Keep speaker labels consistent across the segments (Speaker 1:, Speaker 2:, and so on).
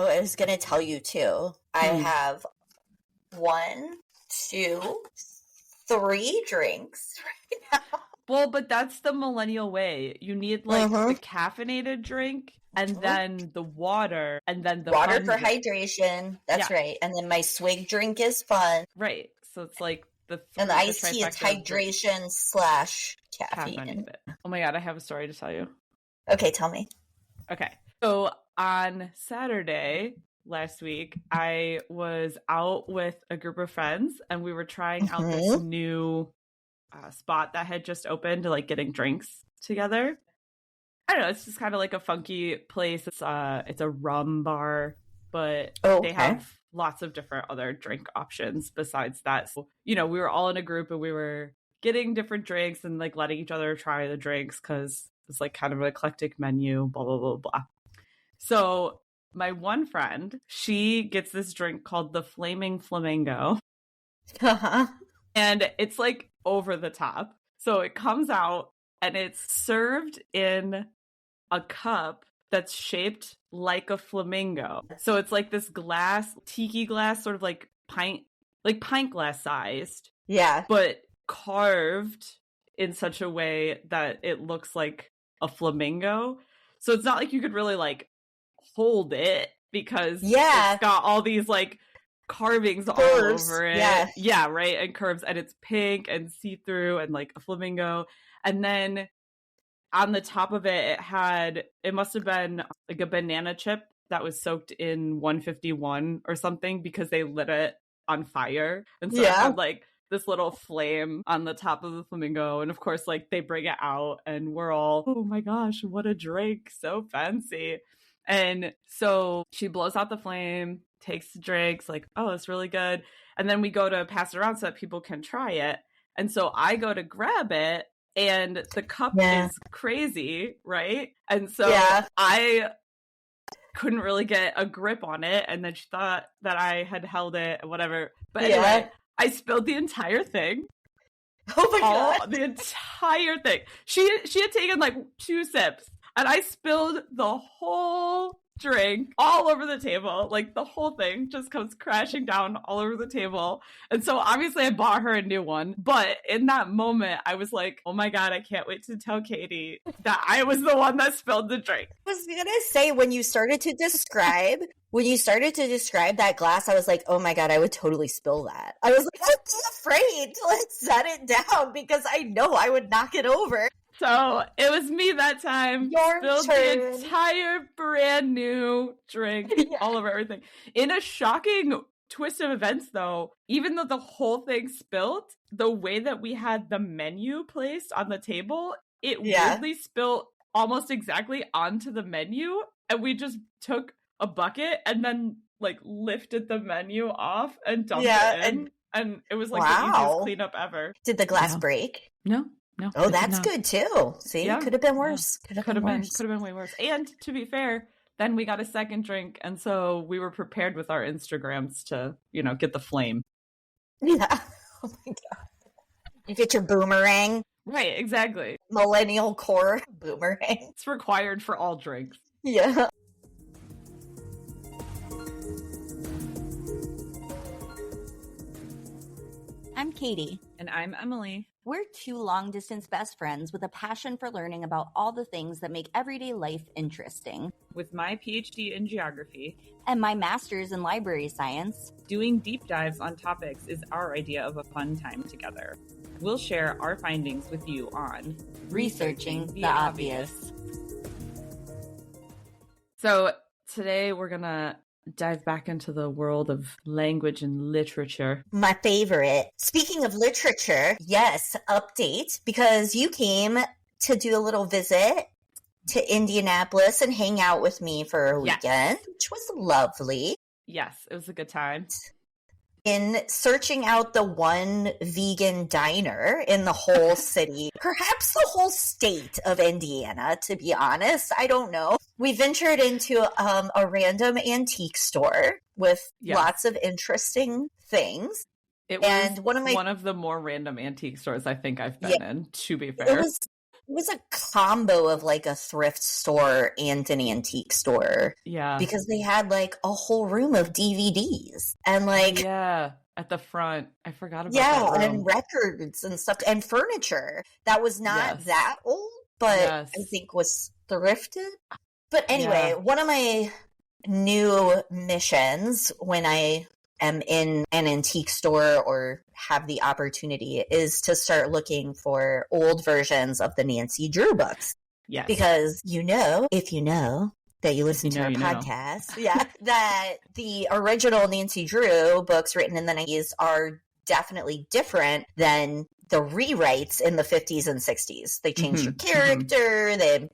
Speaker 1: Oh, I was going to tell you too. I have 1, 2, 3 drinks right now.
Speaker 2: Well, but that's the millennial way. You need like the caffeinated drink and then the water and then the
Speaker 1: water for
Speaker 2: drink.
Speaker 1: Hydration. That's right. And then my swig drink is fun.
Speaker 2: Right. So it's like the
Speaker 1: iced tea is hydration / caffeine.
Speaker 2: Oh my God, I have a story to tell you.
Speaker 1: Okay, tell me.
Speaker 2: Okay. So on Saturday last week, I was out with a group of friends and we were trying out this new spot that had just opened to like getting drinks together. I don't know, it's just kind of like a funky place. It's a rum bar, but they have lots of different other drink options besides that. So, we were all in a group and we were getting different drinks and like letting each other try the drinks because it's like kind of an eclectic menu, blah, blah, blah, blah. So my one friend, she gets this drink called the Flaming Flamingo. And it's like over the top. So it comes out and it's served in a cup that's shaped like a flamingo. So it's like this tiki glass, sort of like pint glass sized.
Speaker 1: Yeah.
Speaker 2: But carved in such a way that it looks like a flamingo. So it's not like you could really like hold it because it's got all these like carvings
Speaker 1: curves.
Speaker 2: All over it. Yeah, right. And curves, and it's pink and see-through and like a flamingo. And then on the top of it, it must have been like a banana chip that was soaked in 151 or something because they lit it on fire. And so it had like this little flame on the top of the flamingo. And of course, like they bring it out and we're all, oh my gosh, what a drink. So fancy. And so she blows out the flame, takes the drinks, like, oh, it's really good. And then we go to pass it around so that people can try it. And so I go to grab it and the cup is crazy, right? And so I couldn't really get a grip on it. And then she thought that I had held it, whatever. But anyway, I spilled the entire thing.
Speaker 1: Oh my God.
Speaker 2: The entire thing. She had taken like 2 sips. And I spilled the whole drink all over the table. Like the whole thing just comes crashing down all over the table. And so obviously I bought her a new one. But in that moment, I was like, oh my God, I can't wait to tell Katie that I was the one that spilled the drink.
Speaker 1: I was going to say, when you started to describe that glass, I was like, oh my God, I would totally spill that. I was like, I'm afraid to like set it down because I know I would knock it over.
Speaker 2: So it was me that time. Spilled the entire brand new drink all over everything. In a shocking twist of events, though, even though the whole thing spilled, the way that we had the menu placed on the table, it weirdly spilled almost exactly onto the menu. And we just took a bucket and then like lifted the menu off and dumped it in. And it was like the easiest cleanup ever.
Speaker 1: Did the glass break?
Speaker 2: No.
Speaker 1: Oh, that's good too. See, could have been worse. Could have
Speaker 2: been way worse. And to be fair, then we got a second drink, and so we were prepared with our Instagrams to, get the flame.
Speaker 1: Yeah. Oh my God. You get your boomerang.
Speaker 2: Right, exactly.
Speaker 1: Millennial core boomerang.
Speaker 2: It's required for all drinks.
Speaker 1: Yeah.
Speaker 3: I'm Katie.
Speaker 2: And I'm Emily.
Speaker 3: We're 2 long-distance best friends with a passion for learning about all the things that make everyday life interesting.
Speaker 2: With my PhD in geography
Speaker 3: and my master's in library science,
Speaker 2: doing deep dives on topics is our idea of a fun time together. We'll share our findings with you on
Speaker 3: Researching the Obvious.
Speaker 2: So today we're going to dive back into the world of language and literature.
Speaker 1: My favorite. Speaking of literature, yes, update, because you came to do a little visit to Indianapolis and hang out with me for a weekend, which was lovely.
Speaker 2: Yes, it was a good time.
Speaker 1: In searching out the one vegan diner in the whole city, perhaps the whole state of Indiana, to be honest. I don't know. We ventured into a random antique store with lots of interesting things.
Speaker 2: It was one of the more random antique stores I think I've been in, to be fair.
Speaker 1: It was a combo of like a thrift store and an antique store.
Speaker 2: Yeah.
Speaker 1: Because they had like a whole room of DVDs and like
Speaker 2: yeah, at the front. I forgot about
Speaker 1: yeah,
Speaker 2: that room.
Speaker 1: and records and stuff and furniture that was not
Speaker 2: Yes.
Speaker 1: that old, but
Speaker 2: Yes.
Speaker 1: I think was thrifted. But anyway, one of my new missions when I am in an antique store or have the opportunity is to start looking for old versions of the Nancy Drew books.
Speaker 2: Yes.
Speaker 1: Because if you know that you listen to our
Speaker 2: you know.
Speaker 1: podcast, that the original Nancy Drew books written in the 90s are definitely different than the rewrites in the 50s and 60s. They changed your character, they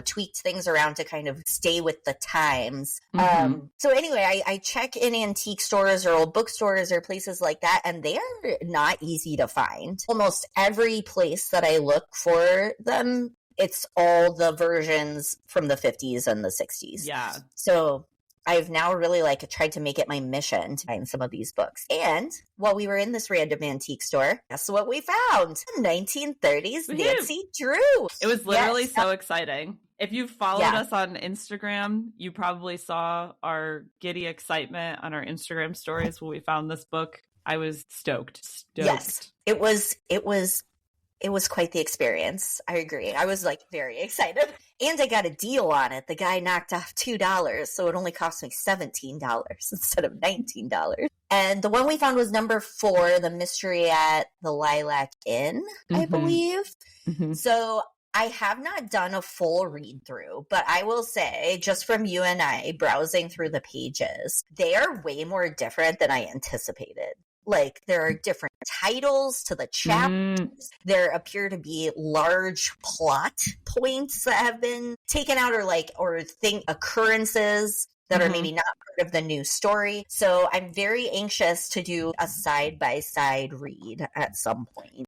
Speaker 1: tweaked things around to kind of stay with the times. So anyway, I check in antique stores or old bookstores or places like that, and they are not easy to find. Almost every place that I look for them, it's all the versions from the 50s and the 60s.
Speaker 2: Yeah.
Speaker 1: So I've now really tried to make it my mission to find some of these books. And while we were in this random antique store, guess what we found? 1930s Nancy Drew.
Speaker 2: It was literally so exciting. If you followed us on Instagram, you probably saw our giddy excitement on our Instagram stories when we found this book. I was stoked.
Speaker 1: Yes, it was quite the experience. I agree. I was very excited. And I got a deal on it. The guy knocked off $2, so it only cost me $17 instead of $19. And the one we found was number 4, The Mystery at the Lilac Inn, I believe. So I have not done a full read through, but I will say, just from you and I browsing through the pages, they are way more different than I anticipated. There are different titles to the chapters. There appear to be large plot points that have been taken out or occurrences that are maybe not part of the new story. So I'm very anxious to do a side-by-side read at some point.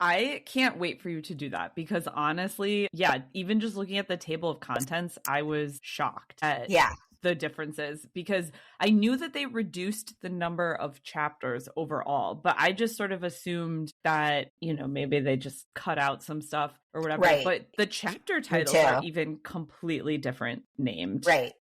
Speaker 2: I can't wait for you to do that because honestly, even just looking at the table of contents, I was shocked at the differences because I knew that they reduced the number of chapters overall, but I just sort of assumed that, maybe they just cut out some stuff or whatever.
Speaker 1: Right.
Speaker 2: But the chapter titles are even completely different named.
Speaker 1: Right.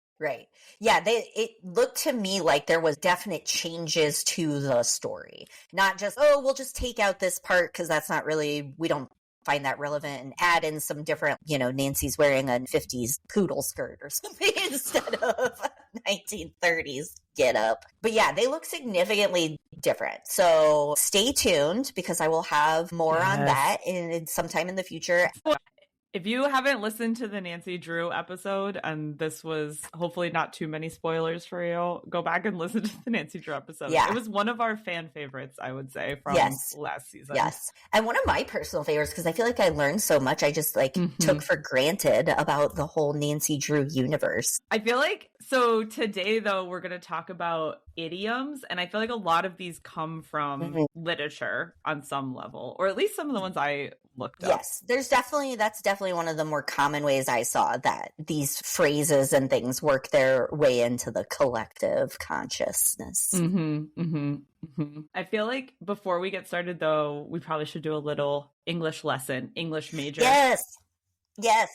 Speaker 1: Yeah, it looked to me like there was definite changes to the story. Not just, we'll just take out this part because that's not really, we don't find that relevant, and add in some different, Nancy's wearing a 50s poodle skirt or something instead of 1930s get up. But yeah, they look significantly different. So stay tuned because I will have more on that in sometime in the future.
Speaker 2: If you haven't listened to the Nancy Drew episode, and this was hopefully not too many spoilers for you, go back and listen to the Nancy Drew episode. Yeah. It was one of our fan favorites, I would say, from last season.
Speaker 1: Yes. And one of my personal favorites, because I feel like I learned so much I just took for granted about the whole Nancy Drew universe.
Speaker 2: I feel like, so today though, we're going to talk about idioms, and I feel like a lot of these come from literature on some level, or at least some of the ones I looked up.
Speaker 1: Yes, that's definitely one of the more common ways I saw that these phrases and things work their way into the collective consciousness.
Speaker 2: I feel like before we get started though, we probably should do a little English lesson, English major.
Speaker 1: Yes,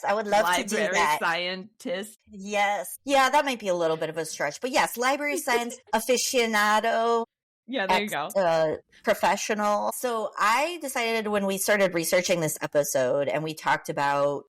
Speaker 1: I would love to do that.
Speaker 2: Library scientist.
Speaker 1: Yes. Yeah, that might be a little bit of a stretch. But yes, library science aficionado.
Speaker 2: Yeah, there you go.
Speaker 1: Professional. So I decided when we started researching this episode and we talked about,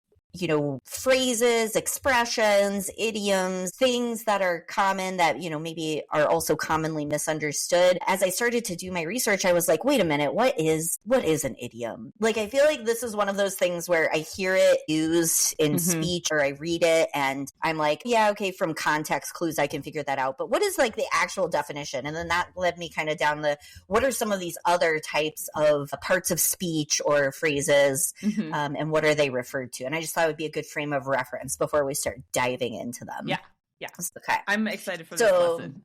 Speaker 1: phrases, expressions, idioms, things that are common that, maybe are also commonly misunderstood. As I started to do my research, I was like, wait a minute, what is an idiom? I feel like this is one of those things where I hear it used in speech or I read it and I'm like, yeah, okay, from context clues, I can figure that out. But what is the actual definition? And then that led me kind of down what are some of these other types of parts of speech or phrases and what are they referred to? And I just thought it would be a good frame of reference before we start diving into them.
Speaker 2: Yeah.
Speaker 1: Okay.
Speaker 2: I'm excited for this lesson.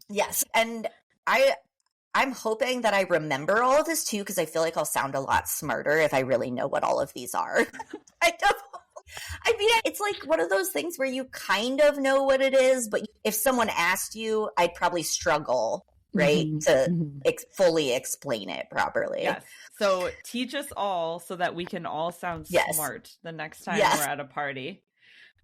Speaker 1: Yes. And I'm hoping that I remember all of this too, because I feel like I'll sound a lot smarter if I really know what all of these are. I mean, it's one of those things where you kind of know what it is, but if someone asked you, I'd probably struggle right?
Speaker 3: Mm-hmm.
Speaker 1: To
Speaker 3: Mm-hmm.
Speaker 1: fully explain it properly.
Speaker 2: Yes. So teach us all so that we can all sound
Speaker 1: Yes.
Speaker 2: smart the next time
Speaker 1: Yes.
Speaker 2: we're at a party.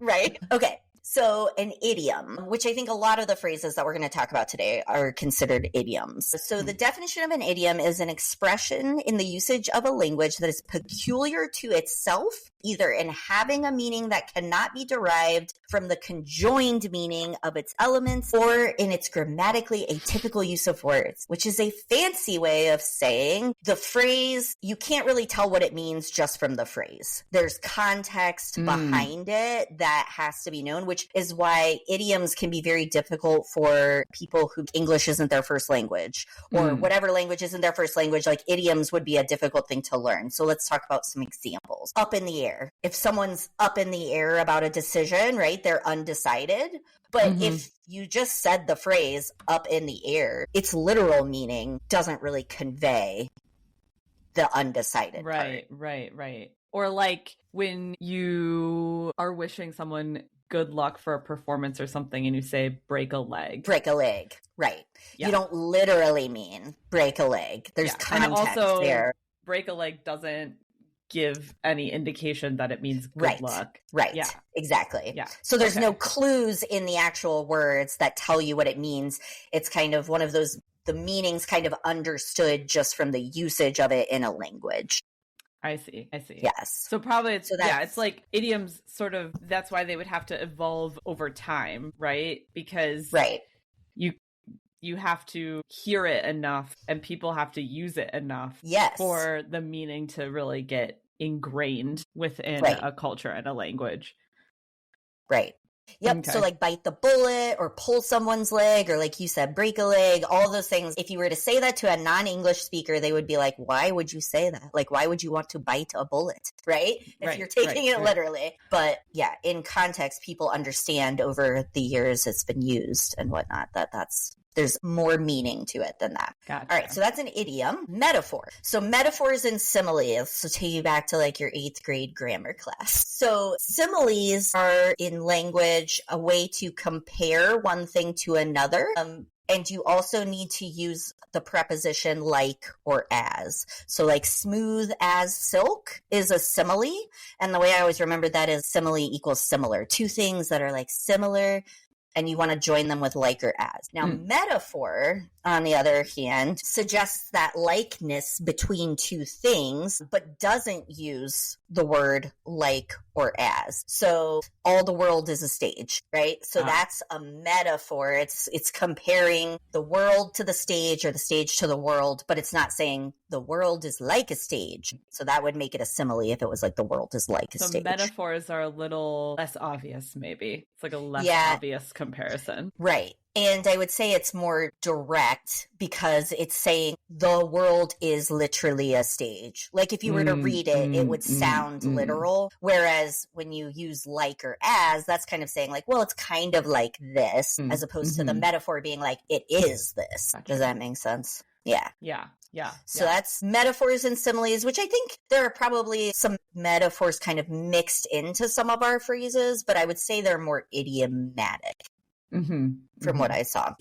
Speaker 1: Right? Okay. So an idiom, which I think a lot of the phrases that we're going to talk about today are considered idioms. So the definition of an idiom is an expression in the usage of a language that is peculiar to itself, either in having a meaning that cannot be derived from the conjoined meaning of its elements or in its grammatically atypical use of words, which is a fancy way of saying the phrase, you can't really tell what it means just from the phrase. There's context behind it that has to be known, which is why idioms can be very difficult for people who English isn't their first language or whatever language isn't their first language. Like idioms would be a difficult thing to learn. So let's talk about some examples. Up in the air. If someone's up in the air about a decision, right, they're undecided. But if you just said the phrase up in the air, its literal meaning doesn't really convey the undecided part.
Speaker 2: Right. Or like when you are wishing someone good luck for a performance or something and you say break a leg.
Speaker 1: Break a leg, right.
Speaker 2: Yeah.
Speaker 1: You don't literally mean break a leg. There's context
Speaker 2: and also,
Speaker 1: there.
Speaker 2: Break a leg doesn't give any indication that it means good luck.
Speaker 1: Right.
Speaker 2: Yeah.
Speaker 1: Exactly.
Speaker 2: Yeah.
Speaker 1: So there's no clues in the actual words that tell you what it means. It's kind of one of those, the meaning's kind of understood just from the usage of it in a language.
Speaker 2: I see.
Speaker 1: Yes.
Speaker 2: So probably it's like idioms sort of, that's why they would have to evolve over time, right? Because you have to hear it enough and people have to use it enough for the meaning to really get ingrained within a culture and a language.
Speaker 1: Right. Yep. Okay. So like bite the bullet or pull someone's leg or like you said, break a leg, all those things. If you were to say that to a non-English speaker, they would be like, why would you say that? Like, why would you want to bite a bullet? Right? If you're taking it literally. But yeah, in context, people understand over the years it's been used and whatnot, there's more meaning to it than that.
Speaker 2: Gotcha.
Speaker 1: All right, so that's an idiom. Metaphor. So metaphors and similes. So take you back to like your 8th grade grammar class. So similes are in language a way to compare one thing to another. And you also need to use the preposition like or as. So like smooth as silk is a simile. And the way I always remember that is simile equals similar. Two things that are like similar and you want to join them with like or as. Now, metaphor, on the other hand, suggests that likeness between two things, but doesn't use the word like or as. So all the world is a stage, right? So that's a metaphor. It's comparing the world to the stage or the stage to the world, but it's not saying the world is like a stage. So that would make it a simile if it was like the world is like a stage.
Speaker 2: So metaphors are a little less obvious, maybe. It's like a less obvious comparison.
Speaker 1: Right. And I would say it's more direct because it's saying the world is literally a stage. Like if you were to read it, it would sound literal. Whereas when you use like or as, that's kind of saying like, well, it's kind of like this, as opposed to the metaphor being like, it is this. Gotcha. Does that make sense? Yeah. So that's metaphors and similes, which I think there are probably some metaphors kind of mixed into some of our phrases, but I would say they're more idiomatic. From what I saw.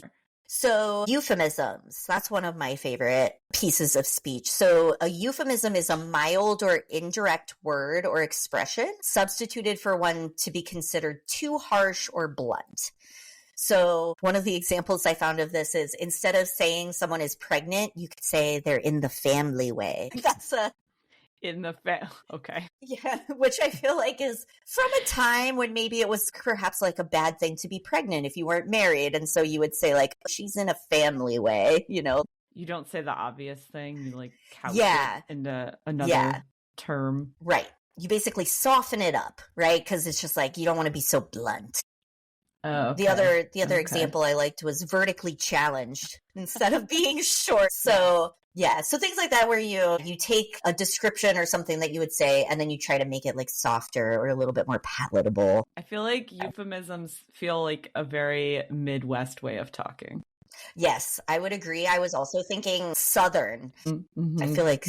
Speaker 1: So euphemisms, that's one of my favorite pieces of speech. So a euphemism is a mild or indirect word or expression substituted for one to be considered too harsh or blunt. So one of the examples I found of this is instead of saying someone is pregnant, you could say they're in the family way. That's
Speaker 2: okay.
Speaker 1: Yeah, which I feel like is from a time when maybe it was perhaps like a bad thing to be pregnant if you weren't married. And so you would say like, she's in a family way, you know?
Speaker 2: You don't say the obvious thing. You like couch it into another term.
Speaker 1: Right. You basically soften it up, right? Because it's just like, you don't want to be so blunt.
Speaker 2: Oh, okay.
Speaker 1: The other example I liked was vertically challenged instead of being short. So yeah, so things like that where you take a description or something that you would say and then you try to make it like softer or a little bit more palatable. I
Speaker 2: feel like euphemisms feel like a very Midwest way of talking.
Speaker 1: Yes, I would agree. I was also thinking Southern. I feel like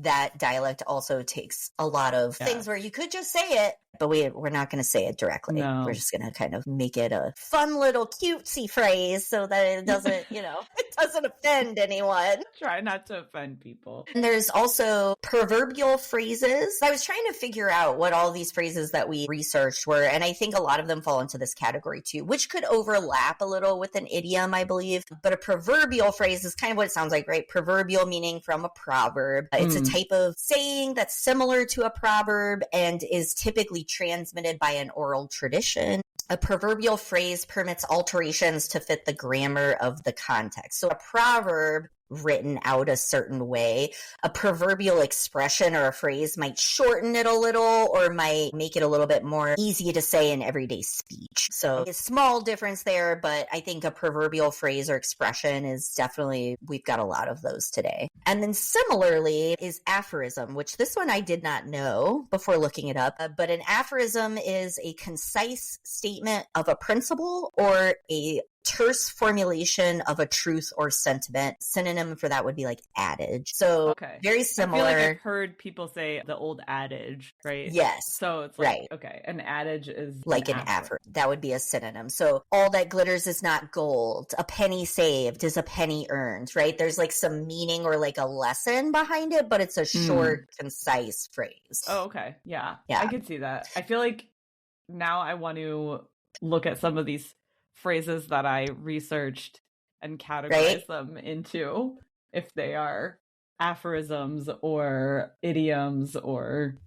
Speaker 1: that dialect also takes a lot of things where you could just say it But we're not going to say it directly.
Speaker 2: No.
Speaker 1: We're just going to kind of make it a fun little cutesy phrase so that it doesn't, it doesn't offend anyone.
Speaker 2: Try not to offend people.
Speaker 1: And there's also proverbial phrases. I was trying to figure out what all these phrases that we researched were, and I think a lot of them fall into this category too, which could overlap a little with an idiom, I believe. But a proverbial phrase is kind of what it sounds like, right? Proverbial meaning from a proverb. It's a type of saying that's similar to a proverb and is typically transmitted by an oral tradition. A proverbial phrase permits alterations to fit the grammar of the context. So a proverb written out a certain way, a proverbial expression or a phrase might shorten it a little or might make it a little bit more easy to say in everyday speech. So a small difference there, but I think a proverbial phrase or expression is definitely, we've got a lot of those today. And then similarly is aphorism, which this one I did not know before looking it up, but an aphorism is a concise statement of a principle or a terse formulation of a truth or sentiment. Synonym for that would be like adage. So very similar.
Speaker 2: I feel like I've heard people say the old adage, right?
Speaker 1: Yes.
Speaker 2: So it's like, okay, an adage is
Speaker 1: like an aphorism. That would be a synonym. So all that glitters is not gold. A penny saved is a penny earned, right? There's like some meaning or like a lesson behind it, but it's a short, concise phrase.
Speaker 2: Oh, okay. Yeah. I could see that. I feel like now I want to look at some of these phrases that I researched and categorize them into if they are aphorisms or idioms or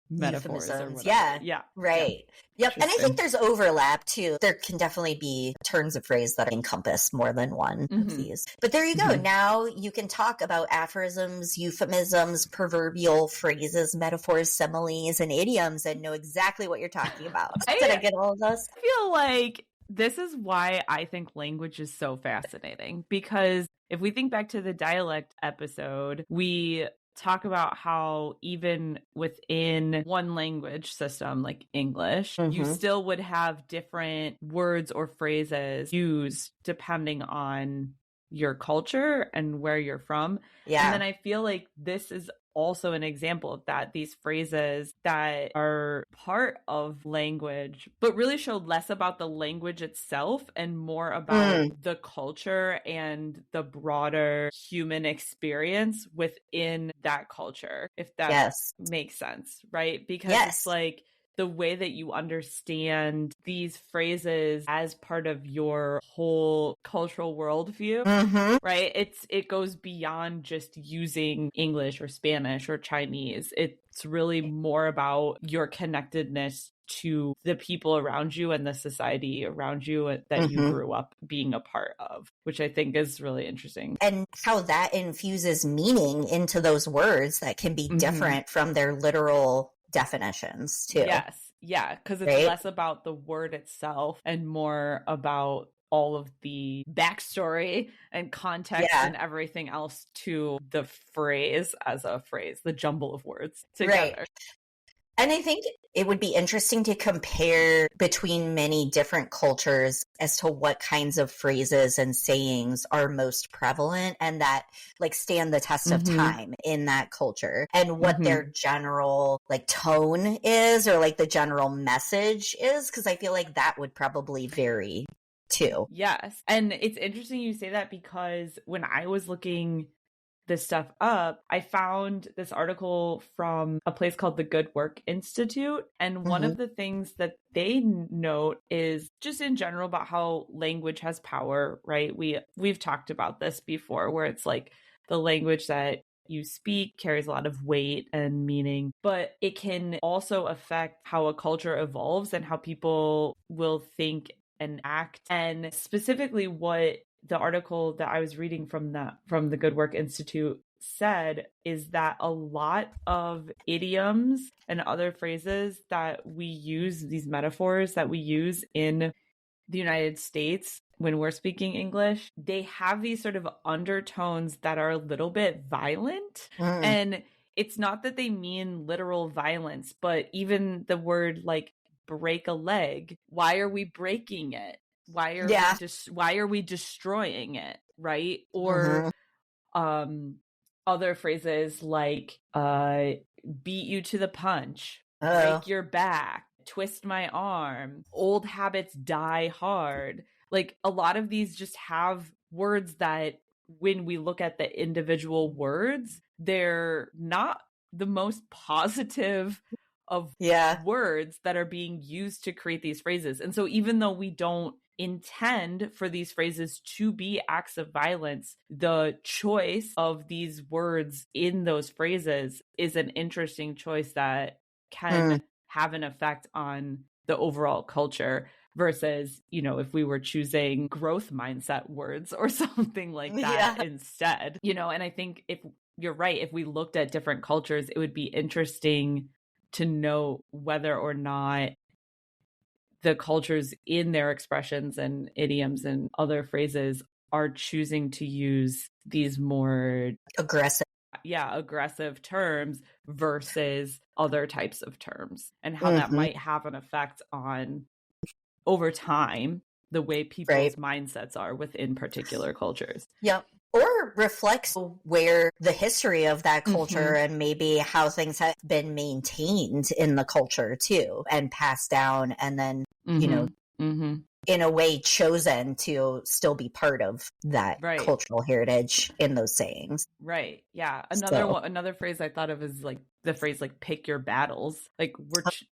Speaker 2: metaphors or whatever.
Speaker 1: Yeah. Right. Yep. And I think there's overlap too. There can definitely be turns of phrase that encompass more than one of these. But there you go. Now you can talk about aphorisms, euphemisms, proverbial phrases, metaphors, similes, and idioms and know exactly what you're talking about. Did I get all of those?
Speaker 2: I feel like this is why I think language is so fascinating, because if we think back to the dialect episode, we talk about how even within one language system like English, you still would have different words or phrases used depending on your culture and where you're from. Yeah. And then I feel like this is also an example of that. These phrases that are part of language, but really show less about the language itself and more about the culture and the broader human experience within that culture, if that makes sense, right? Because it's like the way that you understand these phrases as part of your whole cultural worldview, right? It goes beyond just using English or Spanish or Chinese. It's really more about your connectedness to the people around you and the society around you that you grew up being a part of, which I think is really interesting.
Speaker 1: And how that infuses meaning into those words that can be different from their literal definitions too.
Speaker 2: Yes. Yeah. Because it's less about the word itself and more about all of the backstory and context and everything else to the phrase as a phrase, the jumble of words together.
Speaker 1: Right. And I think it would be interesting to compare between many different cultures as to what kinds of phrases and sayings are most prevalent and that like stand the test of time in that culture and what their general like tone is or like the general message is, because I feel like that would probably vary too.
Speaker 2: Yes. And it's interesting you say that because when I was looking this stuff up, I found this article from a place called the Good Work Institute. And one of the things that they note is just in general about how language has power, right? We've talked about this before, where it's like the language that you speak carries a lot of weight and meaning, but it can also affect how a culture evolves and how people will think and act. And specifically what the article that I was reading from the Good Work Institute said is that a lot of idioms and other phrases that we use, these metaphors that we use in the United States when we're speaking English, they have these sort of undertones that are a little bit violent. And it's not that they mean literal violence, but even the word like break a leg, why are we breaking it? Why are we destroying it, right? Or other phrases like beat you to the punch, break your back, twist my arm, old habits die hard. Like a lot of these just have words that when we look at the individual words, they're not the most positive of words that are being used to create these phrases. And so even though we don't intend for these phrases to be acts of violence, the choice of these words in those phrases is an interesting choice that can have an effect on the overall culture versus, you know, if we were choosing growth mindset words or something like that instead, you know. And I think if you're right, if we looked at different cultures, it would be interesting to know whether or not the cultures in their expressions and idioms and other phrases are choosing to use these more aggressive terms versus other types of terms, and how that might have an effect on, over time, the way people's mindsets are within particular cultures.
Speaker 1: Yep. Or reflects where the history of that culture and maybe how things have been maintained in the culture too, and passed down, and then, you know, in a way chosen to still be part of that cultural heritage in those sayings.
Speaker 2: Right. Yeah. Another phrase I thought of is like the phrase like pick your battles. Like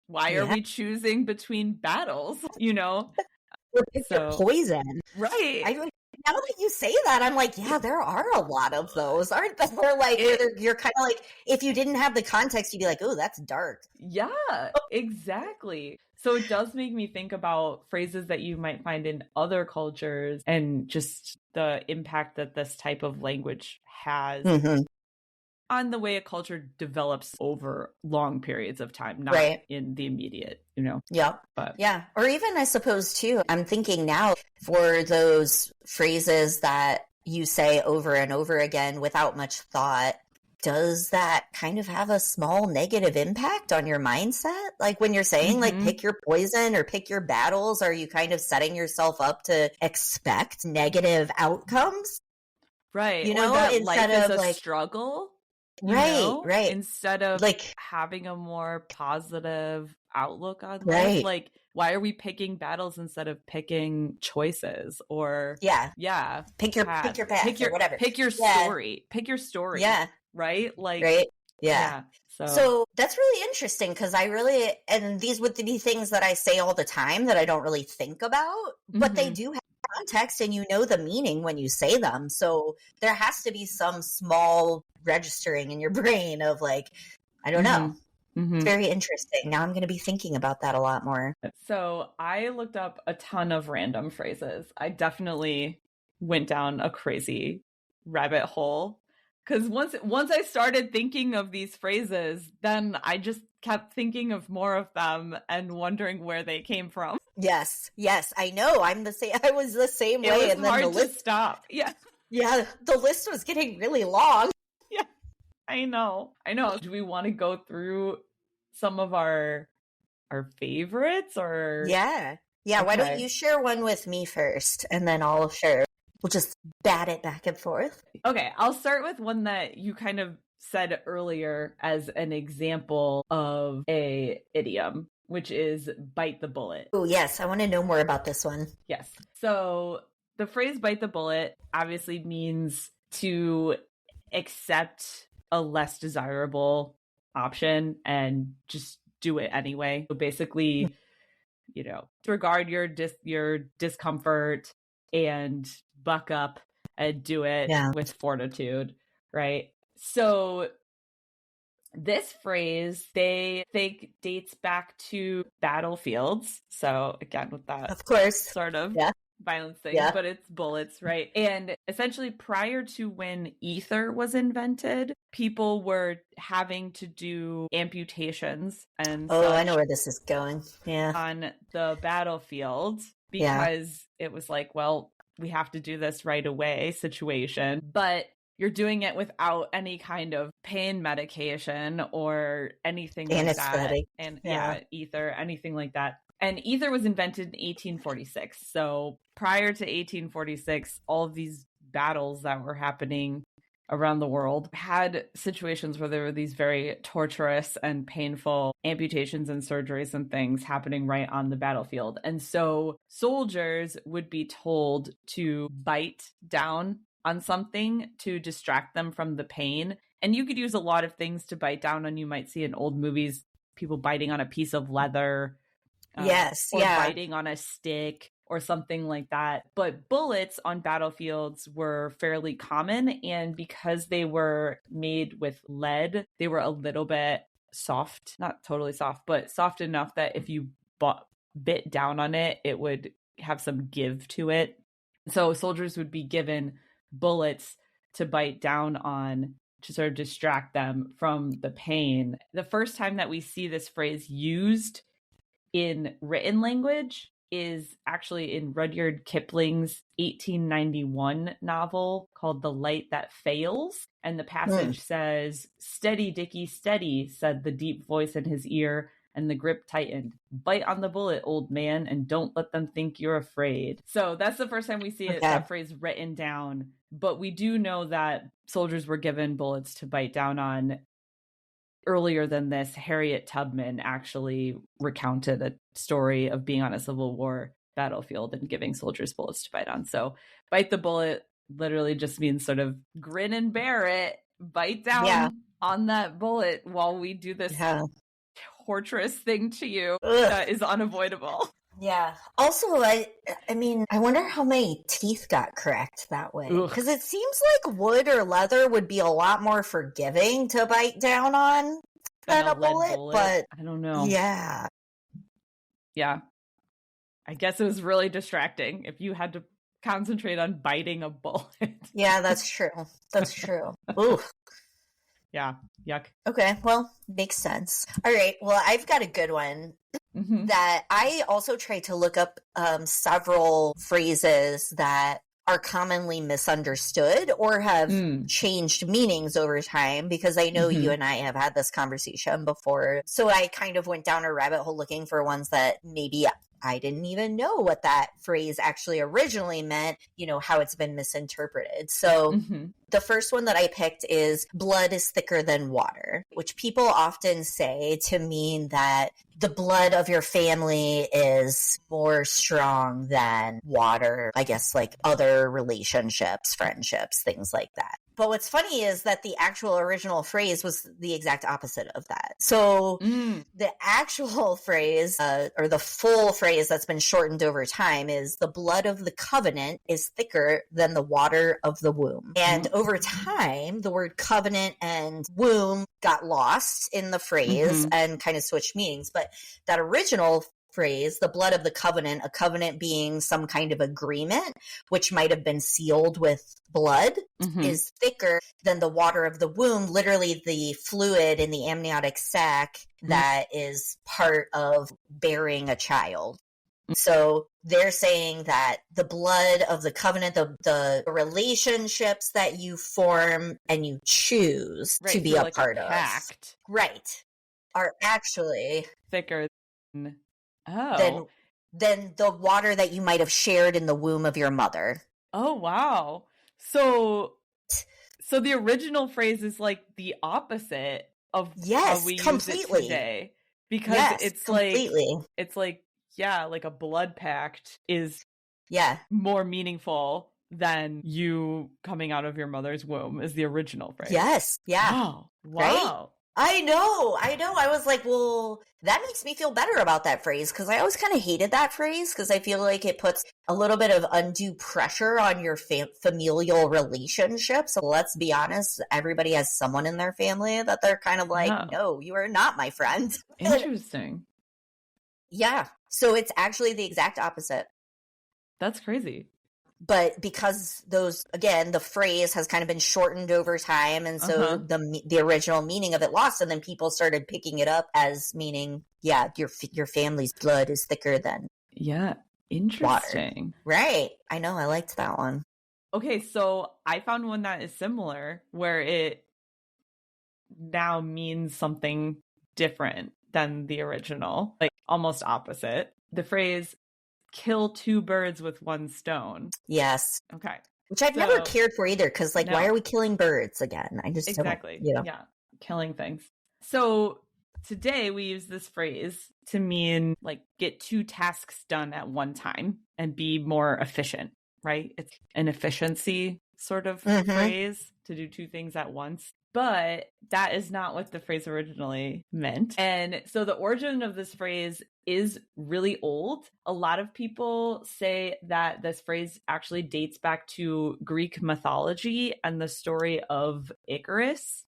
Speaker 2: why are we choosing between battles? You know?
Speaker 1: Or pick your poison.
Speaker 2: Right.
Speaker 1: Now that you say that, I'm like, yeah, there are a lot of those, aren't there? Like, you're kind of like, if you didn't have the context, you'd be like, oh, that's dark.
Speaker 2: Yeah, exactly. So it does make me think about phrases that you might find in other cultures and just the impact that this type of language has on the way a culture develops over long periods of time, not in the immediate, you know?
Speaker 1: Yeah.
Speaker 2: But
Speaker 1: or even, I suppose, too, I'm thinking now for those phrases that you say over and over again without much thought, does that kind of have a small negative impact on your mindset? Like when you're saying like pick your poison or pick your battles, are you kind of setting yourself up to expect negative outcomes?
Speaker 2: Right.
Speaker 1: You know,
Speaker 2: or that
Speaker 1: instead
Speaker 2: life
Speaker 1: of
Speaker 2: is a
Speaker 1: like
Speaker 2: struggle.
Speaker 1: Right.
Speaker 2: Instead of
Speaker 1: like
Speaker 2: having a more positive outlook on life. Like, why are we picking battles instead of picking choices? Or
Speaker 1: pick your path, or whatever.
Speaker 2: Pick your story. Pick your story.
Speaker 1: Yeah.
Speaker 2: Right? Like
Speaker 1: So that's really interesting, because and these would be things that I say all the time that I don't really think about, but they do have context and you know the meaning when you say them. So there has to be some small registering in your brain of like, I don't know. It's very interesting. Now I'm going to be thinking about that a lot more.
Speaker 2: So I looked up a ton of random phrases. I definitely went down a crazy rabbit hole, because once I started thinking of these phrases, then I just kept thinking of more of them and wondering where they came from.
Speaker 1: Yes, I know. I'm the same. I was the same way.
Speaker 2: It was
Speaker 1: and then
Speaker 2: hard
Speaker 1: the list
Speaker 2: to stop. Yeah,
Speaker 1: the list was getting really long.
Speaker 2: Yeah, I know. Do we want to go through some of our favorites, or
Speaker 1: yeah? Why don't you share one with me first, and then I'll share. We'll just bat it back and forth.
Speaker 2: Okay, I'll start with one that you kind of said earlier as an example of a idiom, which is bite the bullet.
Speaker 1: Oh, yes. I want to know more about this one.
Speaker 2: Yes. So the phrase bite the bullet obviously means to accept a less desirable option and just do it anyway. So basically, you know, disregard your discomfort and buck up and do it with fortitude, right? So this phrase, they think, dates back to battlefields. So again, with that,
Speaker 1: of course,
Speaker 2: sort of violence thing, but it's bullets, right? And essentially, prior to when ether was invented, people were having to do amputations and
Speaker 1: I know where this is going.
Speaker 2: On the battlefield, because it was like, well, we have to do this right away situation, but you're doing it without any kind of pain medication or anything like that. And ether, anything like that. And ether was invented in 1846. So prior to 1846, all of these battles that were happening around the world had situations where there were these very torturous and painful amputations and surgeries and things happening right on the battlefield. And so soldiers would be told to bite down on something to distract them from the pain. And you could use a lot of things to bite down on. You might see in old movies people biting on a piece of leather,
Speaker 1: Yes,
Speaker 2: or
Speaker 1: yeah.
Speaker 2: biting on a stick or something like that. But bullets on battlefields were fairly common. And because they were made with lead, they were a little bit soft, not totally soft, but soft enough that if you bit down on it, it would have some give to it. So soldiers would be given bullets to bite down on to sort of distract them from the pain. The first time that we see this phrase used in written language is actually in Rudyard Kipling's 1891 novel called The Light That Fails. And the passage says, "Steady, Dickie, steady," said the deep voice in his ear, and the grip tightened. "Bite on the bullet, old man, and don't let them think you're afraid." So that's the first time we see that phrase written down. But we do know that soldiers were given bullets to bite down on. Earlier than this, Harriet Tubman actually recounted a story of being on a Civil War battlefield and giving soldiers bullets to bite on. So bite the bullet literally just means sort of grin and bear it, bite down on that bullet while we do this torturous thing to you that is unavoidable.
Speaker 1: Yeah. Also, I mean, I wonder how many teeth got cracked that way. Because it seems like wood or leather would be a lot more forgiving to bite down on than a bullet. But
Speaker 2: I don't know.
Speaker 1: Yeah.
Speaker 2: Yeah. I guess it was really distracting if you had to concentrate on biting a bullet.
Speaker 1: Yeah, that's true. That's true. Ooh.
Speaker 2: Yeah. Yuck.
Speaker 1: Okay. Well, makes sense. All right. Well, I've got a good one. That I also tried to look up several phrases that are commonly misunderstood or have changed meanings over time, because I know you and I have had this conversation before. So I kind of went down a rabbit hole looking for ones that maybe I didn't even know what that phrase actually originally meant, you know, how it's been misinterpreted. So the first one that I picked is blood is thicker than water, which people often say to mean that the blood of your family is more strong than water, I guess, like other relationships, friendships, things like that. But what's funny is that the actual original phrase was the exact opposite of that. So the actual phrase, or the full phrase that's been shortened over time, is the blood of the covenant is thicker than the water of the womb. And over time, the word covenant and womb got lost in the phrase and kind of switched meanings. But that original phrase, the blood of the covenant, a covenant being some kind of agreement, which might have been sealed with blood, is thicker than the water of the womb, literally the fluid in the amniotic sac that is part of bearing a child. So they're saying that the blood of the covenant, the relationships that you form and you choose to be a part of, are actually
Speaker 2: thicker than
Speaker 1: the water that you might have shared in the womb of your mother.
Speaker 2: Oh, wow. So the original phrase is like the opposite of how we use it today. Because it's like, yeah, like a blood pact is more meaningful than you coming out of your mother's womb is the original phrase.
Speaker 1: Yes. Yeah.
Speaker 2: Wow.
Speaker 1: Right? I know. I was like, well, that makes me feel better about that phrase, because I always kind of hated that phrase because I feel like it puts a little bit of undue pressure on your familial relationships. So let's be honest, everybody has someone in their family that they're kind of like, no, you are not my friend.
Speaker 2: Interesting.
Speaker 1: Yeah. So it's actually the exact opposite.
Speaker 2: That's crazy.
Speaker 1: But because the phrase has kind of been shortened over time, and so the original meaning of it lost, and then people started picking it up as meaning, your family's blood is thicker than
Speaker 2: interesting.
Speaker 1: Water. Right. I know. I liked that one.
Speaker 2: Okay, so I found one that is similar, where it now means something different than the original, like almost opposite. The phrase, kill two birds with one stone.
Speaker 1: Yes.
Speaker 2: Okay.
Speaker 1: Which I've never cared for either, because like, why are we killing birds again? I just
Speaker 2: exactly
Speaker 1: don't, you know.
Speaker 2: Yeah, killing things. So today we use this phrase to mean like get 2 tasks done at one time and be more efficient, right? It's an efficiency sort of phrase to do 2 things at once. But that is not what the phrase originally meant. And so the origin of this phrase is really old. A lot of people say that this phrase actually dates back to Greek mythology and the story of Icarus.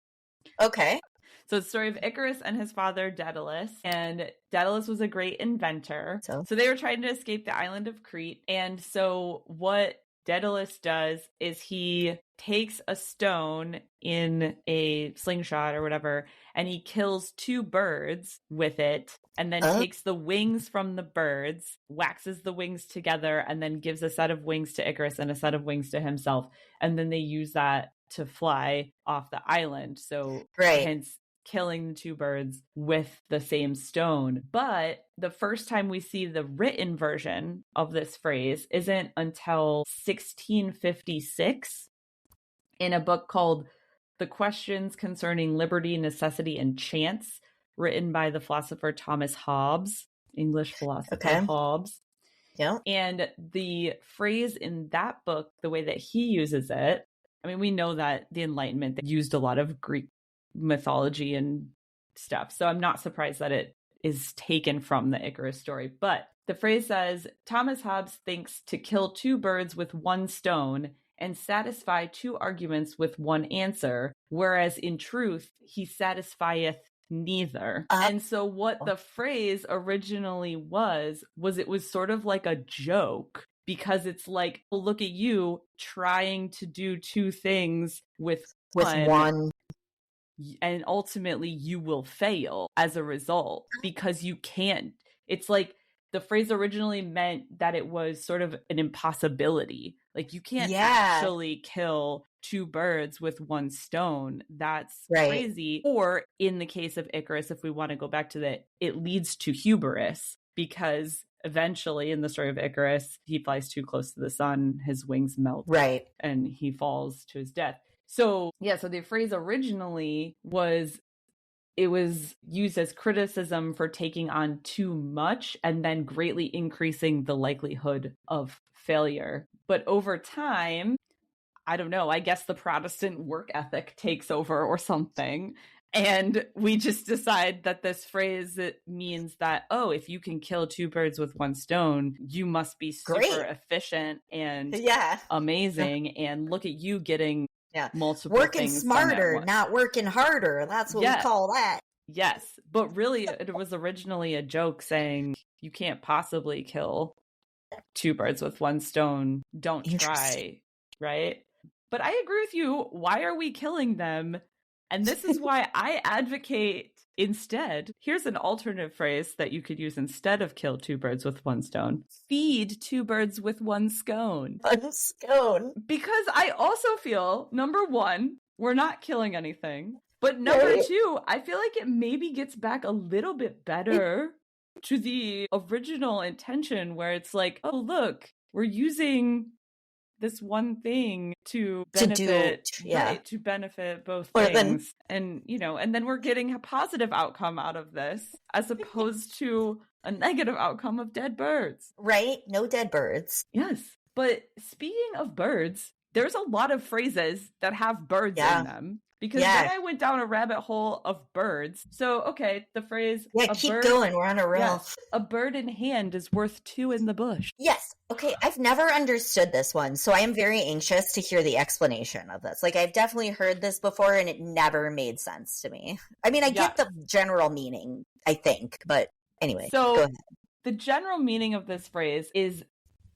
Speaker 1: Okay.
Speaker 2: So it's the story of Icarus and his father Daedalus. And Daedalus was a great inventor. So they were trying to escape the island of Crete. And so what Daedalus does is he takes a stone in a slingshot or whatever, and he kills 2 birds with it, and then takes the wings from the birds, waxes the wings together, and then gives a set of wings to Icarus and a set of wings to himself. And then they use that to fly off the island. So hence killing the 2 birds with the same stone. But the first time we see the written version of this phrase isn't until 1656 in a book called The Questions Concerning Liberty, Necessity, and Chance, written by the philosopher Thomas Hobbes, English philosopher Hobbes.
Speaker 1: Yeah.
Speaker 2: And the phrase in that book, the way that he uses it, I mean, we know that the Enlightenment used a lot of Greek mythology and stuff. So I'm not surprised that it is taken from the Icarus story. But the phrase says, Thomas Hobbes thinks to kill 2 birds with 1 stone and satisfy 2 arguments with 1 answer, whereas in truth, he satisfieth neither. And so what the phrase originally was it was sort of like a joke, because it's like, well, look at you trying to do 2 things with one. And ultimately you will fail as a result, because you can't. It's like the phrase originally meant that it was sort of an impossibility. Like you can't actually kill 2 birds with 1 stone. That's crazy. Or in the case of Icarus, if we want to go back to that, it leads to hubris, because eventually in the story of Icarus, he flies too close to the sun, his wings melt, and he falls to his death. So, so the phrase originally was used as criticism for taking on too much and then greatly increasing the likelihood of failure. But over time, I don't know, I guess the Protestant work ethic takes over or something. And we just decide that this phrase, it means that, oh, if you can kill 2 birds with 1 stone, you must be super efficient and amazing. And look at you getting multiple
Speaker 1: working
Speaker 2: things
Speaker 1: smarter, not working harder. That's what we call that.
Speaker 2: Yes. But really, it was originally a joke saying you can't possibly kill 2 birds with 1 stone. Don't try. Right. But I agree with you. Why are we killing them? And this is why I advocate instead. Here's an alternative phrase that you could use instead of kill 2 birds with 1 stone. Feed 2 birds with 1 scone.
Speaker 1: 1 scone.
Speaker 2: Because I also feel, number 1, we're not killing anything. But number 2, I feel like it maybe gets back a little bit better to the original intention, where it's like, oh, look, we're using this one thing to benefit to benefit both things. And and then we're getting a positive outcome out of this, as opposed to a negative outcome of dead birds.
Speaker 1: Right? No dead birds.
Speaker 2: Yes. But speaking of birds, there's a lot of phrases that have birds in them. Because then I went down a rabbit hole of birds. So, okay, the phrase...
Speaker 1: Yeah, keep going. We're on a roll.
Speaker 2: Yes, a bird in hand is worth 2 in the bush.
Speaker 1: Yes. Okay, I've never understood this one, so I am very anxious to hear the explanation of this. Like, I've definitely heard this before, and it never made sense to me. I mean, I get the general meaning, I think, but anyway, go ahead.
Speaker 2: The general meaning of this phrase is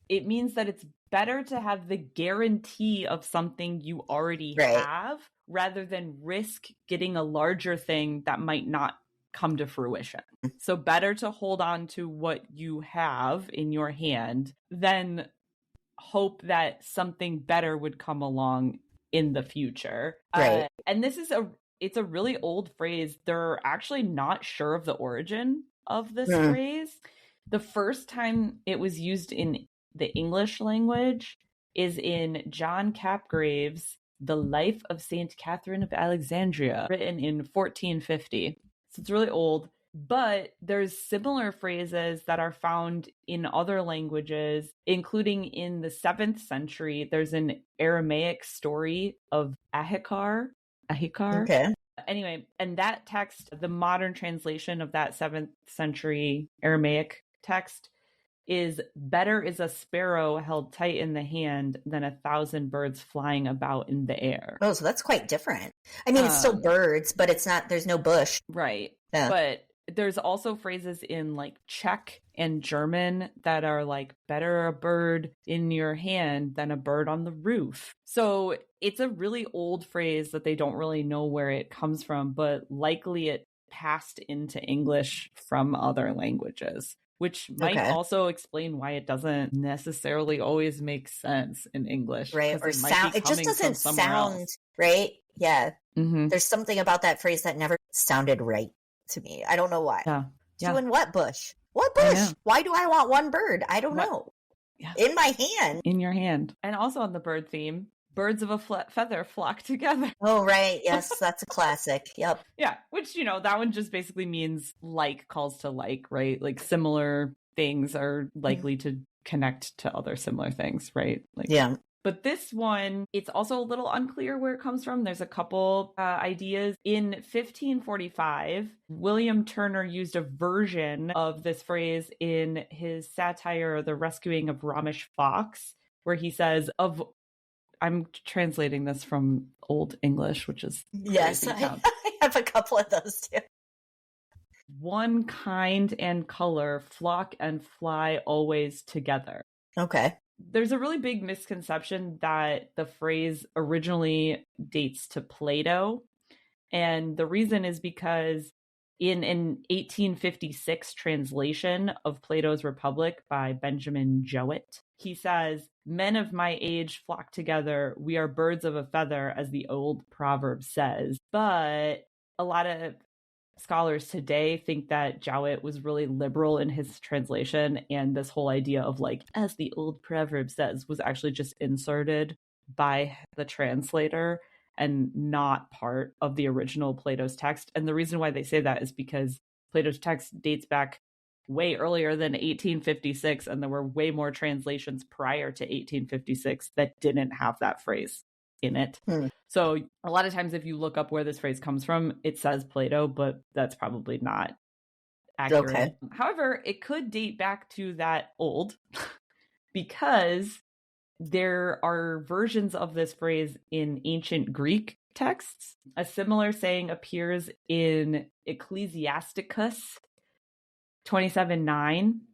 Speaker 2: it means that it's better to have the guarantee of something you already have, rather than risk getting a larger thing that might not come to fruition. So better to hold on to what you have in your hand than hope that something better would come along in the future. And this is it's a really old phrase. They're actually not sure of the origin of this phrase. The first time it was used in the English language is in John Capgrave's The Life of Saint Catherine of Alexandria, written in 1450. So it's really old, but there's similar phrases that are found in other languages, including in the 7th century. There's an Aramaic story of Ahikar.
Speaker 1: Okay.
Speaker 2: Anyway, and that text, the modern translation of that 7th century Aramaic text, is better is a sparrow held tight in the hand than 1,000 birds flying about in the air.
Speaker 1: Oh, so that's quite different. I mean, it's still birds, but it's not, there's no bush.
Speaker 2: Right.
Speaker 1: Yeah.
Speaker 2: But there's also phrases in like Czech and German that are like better a bird in your hand than a bird on the roof. So it's a really old phrase that they don't really know where it comes from, but likely it passed into English from other languages, which might also explain why it doesn't necessarily always make sense in English.
Speaker 1: Right. Or sound, it just doesn't sound right. Yeah.
Speaker 2: Mm-hmm.
Speaker 1: There's something about that phrase that never sounded right to me. I don't know why.
Speaker 2: Yeah.
Speaker 1: Doing what bush? What bush? Why do I want one bird? I don't know.
Speaker 2: Yeah.
Speaker 1: In my hand.
Speaker 2: In your hand. And also on the bird theme, birds of a feather flock together.
Speaker 1: Oh, right. Yes, that's a classic. Yep.
Speaker 2: Yeah, which, you know, that one just basically means like calls to like, right? Like similar things are likely to connect to other similar things, right? Like,
Speaker 1: yeah.
Speaker 2: But this one, it's also a little unclear where it comes from. There's a couple ideas. In 1545, William Turner used a version of this phrase in his satire, The Rescuing of Romish Fox, where he says, I'm translating this from Old English, which is
Speaker 1: yes, I have a couple of those too.
Speaker 2: One kind and color, flock and fly always together.
Speaker 1: Okay.
Speaker 2: There's a really big misconception that the phrase originally dates to Plato. And the reason is because in an 1856 translation of Plato's Republic by Benjamin Jowett, he says, "Men of my age flock together. We are birds of a feather," as the old proverb says. But a lot of scholars today think that Jowett was really liberal in his translation, and this whole idea of like, as the old proverb says, was actually just inserted by the translator and not part of the original Plato's text. And the reason why they say that is because Plato's text dates back way earlier than 1856, and there were way more translations prior to 1856 that didn't have that phrase in it. So a lot of times if you look up where this phrase comes from, it says Plato, but that's probably not accurate.
Speaker 1: Okay.
Speaker 2: However, it could date back to that old because there are versions of this phrase in ancient Greek texts. A similar saying appears in Ecclesiasticus 27:9.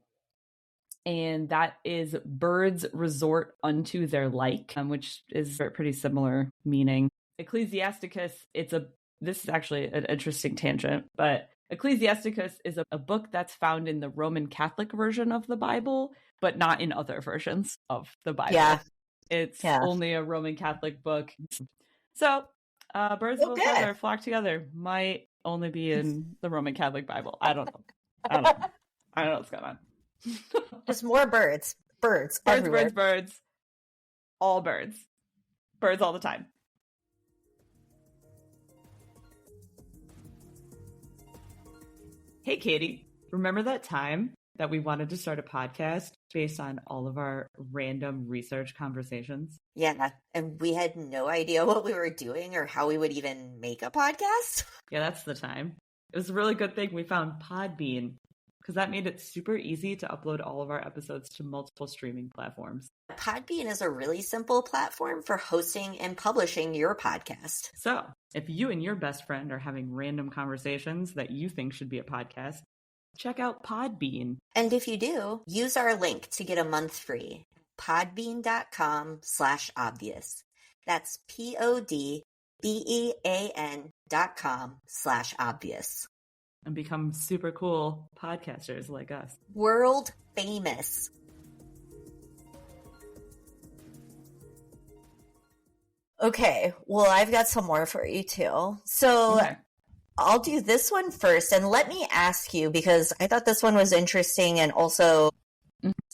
Speaker 2: And that is birds resort unto their like, which is a pretty similar meaning. Ecclesiasticus, this is actually an interesting tangent, but Ecclesiasticus is a book that's found in the Roman Catholic version of the Bible, but not in other versions of the Bible.
Speaker 1: Yeah.
Speaker 2: It's only a Roman Catholic book. So birds of a feather flock together might only be in the Roman Catholic Bible. I don't know. I don't know what's going on.
Speaker 1: Just more birds. Birds everywhere.
Speaker 2: Birds. All birds. Birds all the time. Hey, Katie. Remember that time that we wanted to start a podcast based on all of our random research conversations?
Speaker 1: Yeah, and we had no idea what we were doing or how we would even make a podcast.
Speaker 2: Yeah, that's the time. It was a really good thing we found Podbean, because that made it super easy to upload all of our episodes to multiple streaming platforms.
Speaker 1: Podbean is a really simple platform for hosting and publishing your podcast.
Speaker 2: So, if you and your best friend are having random conversations that you think should be a podcast, check out Podbean.
Speaker 1: And if you do, use our link to get a month free. Podbean.com/obvious. That's PODBEAN.com/obvious.
Speaker 2: And become super cool podcasters like us.
Speaker 1: World famous. Okay, well, I've got some more for you too. So I'll do this one first, and let me ask you, because I thought this one was interesting and also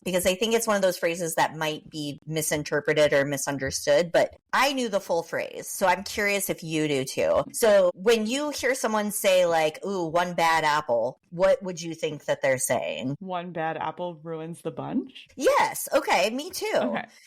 Speaker 1: because I think it's one of those phrases that might be misinterpreted or misunderstood, but I knew the full phrase. So I'm curious if you do too. So when you hear someone say like, ooh, one bad apple, what would you think that they're saying?
Speaker 2: One bad apple ruins the bunch?
Speaker 1: Yes. Okay. Me too.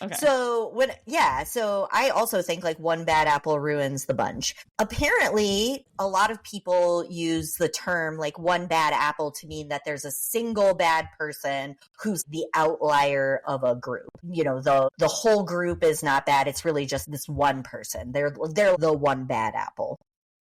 Speaker 2: Okay.
Speaker 1: So I also think like one bad apple ruins the bunch. Apparently, a lot of people use the term like one bad apple to mean that there's a single bad person who's the outlier of a group. You know, the whole group is not bad. It's really just this one person. They're the one bad apple.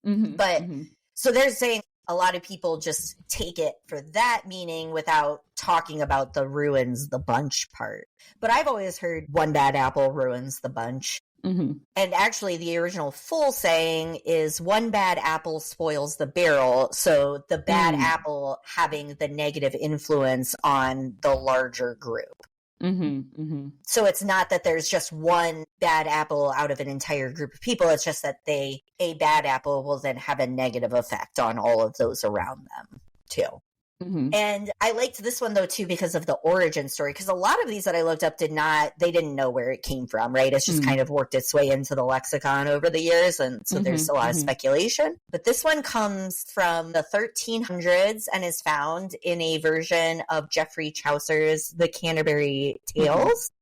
Speaker 2: Mm-hmm,
Speaker 1: But
Speaker 2: mm-hmm.
Speaker 1: So they're saying a lot of people just take it for that meaning without talking about the ruins the bunch part. But I've always heard one bad apple ruins the bunch.
Speaker 2: Mm-hmm.
Speaker 1: And actually, the original full saying is one bad apple spoils the barrel. So the bad apple having the negative influence on the larger group.
Speaker 2: Mm-hmm, mm-hmm.
Speaker 1: So it's not that there's just one bad apple out of an entire group of people. It's just that a bad apple will then have a negative effect on all of those around them too.
Speaker 2: Mm-hmm.
Speaker 1: And I liked this one though too because of the origin story, because a lot of these that I looked up they didn't know where it came from, right? It's just kind of worked its way into the lexicon over the years, and so there's a lot of speculation. But this one comes from the 1300s and is found in a version of Geoffrey Chaucer's The Canterbury Tales,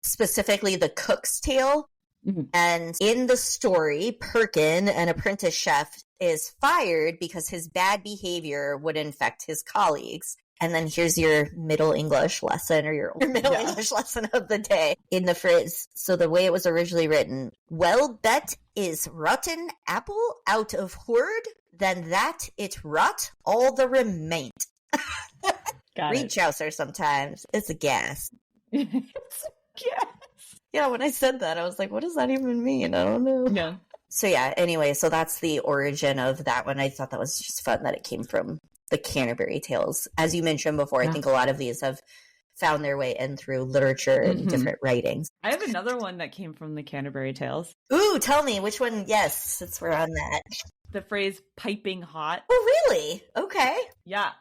Speaker 1: specifically the Cook's Tale. And in the story, Perkin, an apprentice chef, is fired because his bad behavior would infect his colleagues. And then here's your Middle English lesson, or your Middle English lesson of the day in the phrase. So the way it was originally written, well, bet is rotten apple out of word, then that it rot all the remaint. Read Chaucer sometimes. It's a gas.
Speaker 2: It's a gas.
Speaker 1: Yeah, when I said that, I was like, what does that even mean? I don't know.
Speaker 2: Yeah.
Speaker 1: So yeah, anyway, so that's the origin of that one. I thought that was just fun that it came from the Canterbury Tales. As you mentioned before, I think a lot of these have found their way in through literature and different writings.
Speaker 2: I have another one that came from the Canterbury Tales.
Speaker 1: Ooh, tell me, which one? Yes, since we're on that.
Speaker 2: The phrase piping hot.
Speaker 1: Oh, really? Okay.
Speaker 2: Yeah.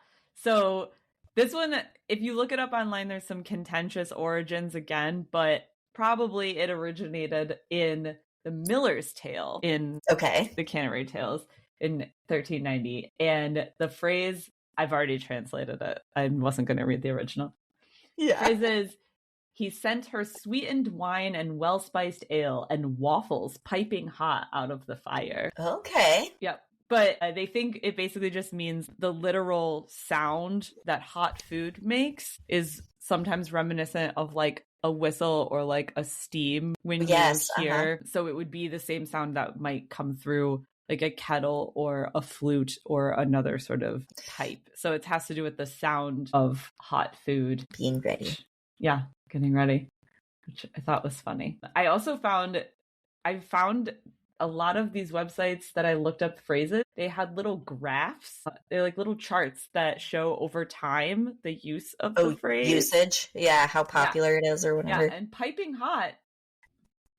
Speaker 2: So this one, if you look it up online, there's some contentious origins again, but probably it originated in the Miller's Tale in the Canterbury Tales in 1390. And the phrase, I've already translated it. I wasn't going to read the original. Yeah. The phrase is, he sent her sweetened wine and well-spiced ale and waffles piping hot out of the fire.
Speaker 1: Okay.
Speaker 2: Yep. But they think it basically just means the literal sound that hot food makes is sometimes reminiscent of like a whistle or like a steam when you hear. So it would be the same sound that might come through like a kettle or a flute or another sort of pipe. So it has to do with the sound of hot food.
Speaker 1: Being ready.
Speaker 2: Yeah, getting ready, which I thought was funny. I found a lot of these websites that I looked up phrases, they had little graphs. They're like little charts that show over time the use of the phrase.
Speaker 1: Usage. Yeah, how popular it is or whatever.
Speaker 2: Yeah, and piping hot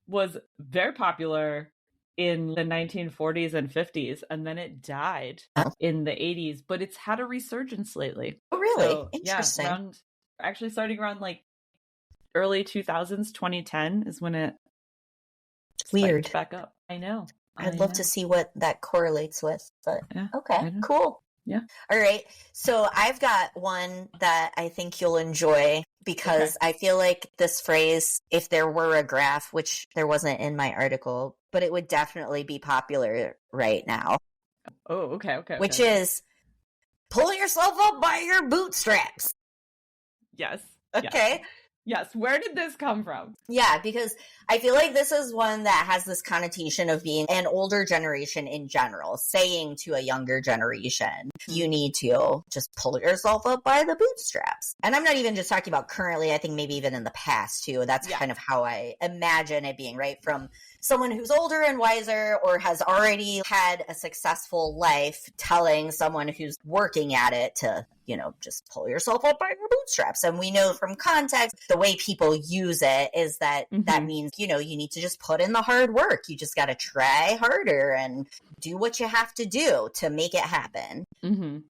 Speaker 2: was very popular in the 1940s and 50s, and then it died in the 80s, but it's had a resurgence lately.
Speaker 1: Oh, really?
Speaker 2: So,
Speaker 1: interesting.
Speaker 2: Yeah, starting around like early 2000s, 2010 is when it
Speaker 1: weird
Speaker 2: back up. I know.
Speaker 1: I'd love to see what that correlates with, but okay, cool.
Speaker 2: Yeah.
Speaker 1: All right. So I've got one that I think you'll enjoy because I feel like this phrase, if there were a graph, which there wasn't in my article, but it would definitely be popular right now.
Speaker 2: Oh, okay.
Speaker 1: Which is pull yourself up by your bootstraps.
Speaker 2: Yes.
Speaker 1: Okay.
Speaker 2: Yes. Where did this come from?
Speaker 1: Yeah, because I feel like this is one that has this connotation of being an older generation in general, saying to a younger generation, you need to just pull yourself up by the bootstraps. And I'm not even just talking about currently, I think maybe even in the past too. That's kind of how I imagine it being, right? From someone who's older and wiser or has already had a successful life telling someone who's working at it to, just pull yourself up by your bootstraps. And we know from context, the way people use it is that that means, you need to just put in the hard work. You just got to try harder and do what you have to do to make it happen.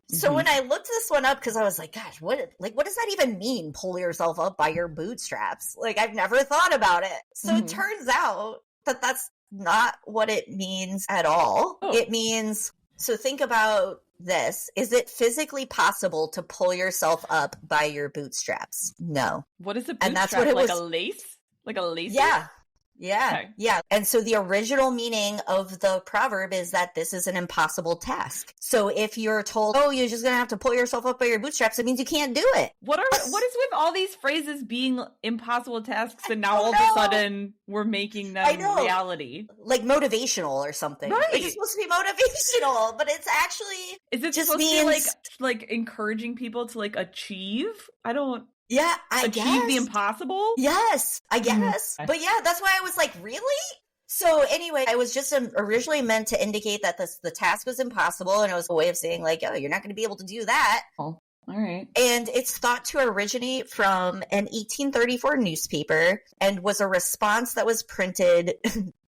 Speaker 1: So when I looked this one up, because I was like, gosh, what does that even mean? Pull yourself up by your bootstraps? Like, I've never thought about it. So it turns out that that's not what it means at all. It means, so think about this. Is it physically possible to pull yourself up by your bootstraps? No.
Speaker 2: What is a bootstrap?
Speaker 1: And that's what it
Speaker 2: like
Speaker 1: was.
Speaker 2: A lace? Like a lace?
Speaker 1: Yeah. Yeah.
Speaker 2: Okay.
Speaker 1: Yeah. And so the original meaning of the proverb is that this is an impossible task. So if you're told, oh, you're just going to have to pull yourself up by your bootstraps, it means you can't do it.
Speaker 2: What is with all these phrases being impossible tasks and now all of a sudden we're making them reality? Like
Speaker 1: motivational or something.
Speaker 2: Right.
Speaker 1: Like it's supposed to be motivational, but it's actually
Speaker 2: is it
Speaker 1: just
Speaker 2: supposed
Speaker 1: means...
Speaker 2: to be like encouraging people to like achieve?
Speaker 1: I
Speaker 2: achieve
Speaker 1: guess.
Speaker 2: the impossible?
Speaker 1: Yes, I guess. But yeah, that's why I was like, really? So anyway, I was just originally meant to indicate that the task was impossible, and it was a way of saying like, oh, you're not going to be able to do that.
Speaker 2: Oh, all right.
Speaker 1: And it's thought to originate from an 1834 newspaper and was a response that was printed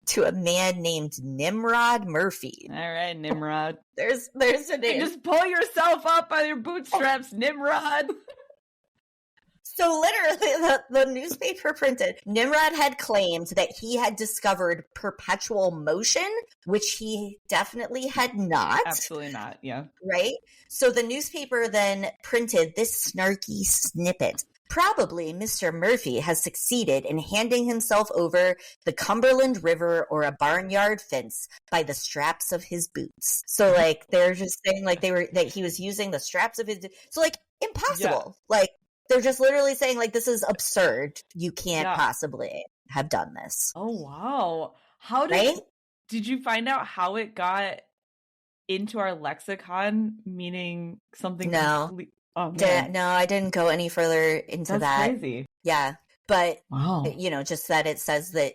Speaker 1: to a man named Nimrod Murphy.
Speaker 2: All right, Nimrod.
Speaker 1: There's a name.
Speaker 2: Just pull yourself up by your bootstraps, Nimrod.
Speaker 1: So literally, the newspaper printed, Nimrod had claimed that he had discovered perpetual motion, which he definitely had not.
Speaker 2: Absolutely not, yeah.
Speaker 1: Right? So the newspaper then printed this snarky snippet. Probably Mr. Murphy has succeeded in handing himself over the Cumberland River or a barnyard fence by the straps of his boots. So like, they're just saying like that he was using the straps of his, so like, impossible. Yeah. Like, they're just literally saying, like, this is absurd. You can't possibly have done this.
Speaker 2: Oh, wow. Did you find out how it got into our lexicon, meaning something?
Speaker 1: No. No, I didn't go any further into that.
Speaker 2: That's crazy.
Speaker 1: Yeah. But,
Speaker 2: wow.
Speaker 1: Just that it says that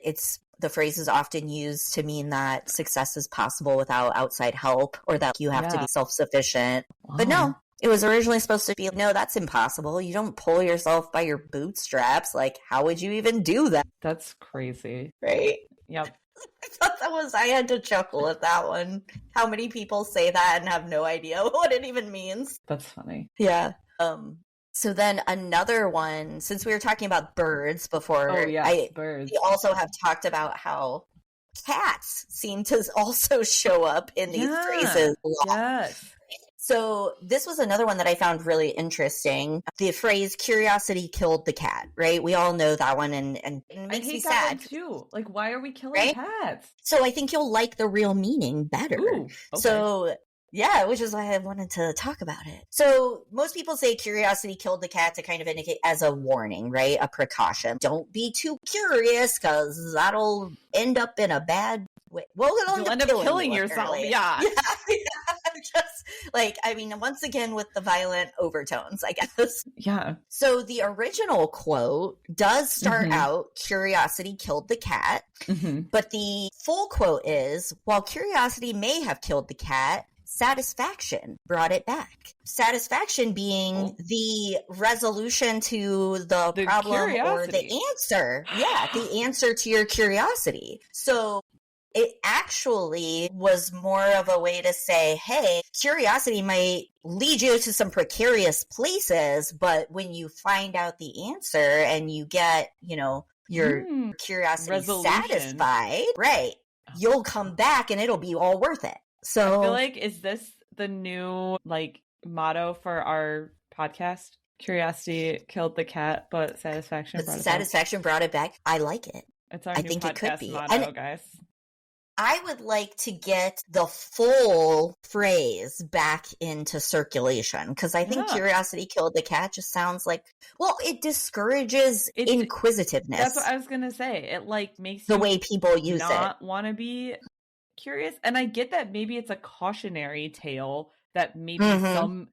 Speaker 1: the phrase is often used to mean that success is possible without outside help or that you have to be self-sufficient. Wow. But no. It was originally supposed to be, no, that's impossible. You don't pull yourself by your bootstraps. Like, how would you even do that?
Speaker 2: That's crazy.
Speaker 1: Right?
Speaker 2: Yep.
Speaker 1: I thought I had to chuckle at that one. How many people say that and have no idea what it even means?
Speaker 2: That's funny.
Speaker 1: Yeah. So then another one, since we were talking about birds before,
Speaker 2: birds.
Speaker 1: We also have talked about how cats seem to also show up in these phrases a lot.
Speaker 2: Yes.
Speaker 1: So this was another one that I found really interesting. The phrase "curiosity killed the cat," right? We all know that one, and it makes me sad
Speaker 2: too. Like, why are we killing cats?
Speaker 1: So I think you'll like the real meaning better.
Speaker 2: Ooh, okay.
Speaker 1: So yeah, which is why I wanted to talk about it. So most people say curiosity killed the cat to kind of indicate as a warning, right? A precaution. Don't be too curious because that'll end up in a bad way. Well, you'll end up killing
Speaker 2: yourself.
Speaker 1: Yeah. Just like, I mean, once again with the violent overtones, I guess.
Speaker 2: Yeah.
Speaker 1: So the original quote does start out, curiosity killed the cat. But the full quote is, while curiosity may have killed the cat, satisfaction brought it back. Satisfaction being the resolution to the problem or the answer. Yeah, the answer to your curiosity. So it actually was more of a way to say, hey, curiosity might lead you to some precarious places, but when you find out the answer and you get, your curiosity satisfied, right, you'll come back and it'll be all worth it. So
Speaker 2: I feel like, is this the new motto for our podcast? Curiosity killed the cat, but satisfaction
Speaker 1: brought it back. I like it.
Speaker 2: It's our new podcast it could be. Motto, and guys.
Speaker 1: I would like to get the full phrase back into circulation because I think curiosity killed the cat just sounds like, well, it discourages inquisitiveness.
Speaker 2: That's what I was going to say. It makes
Speaker 1: the way people use
Speaker 2: not want to be curious. And I get that maybe it's a cautionary tale that maybe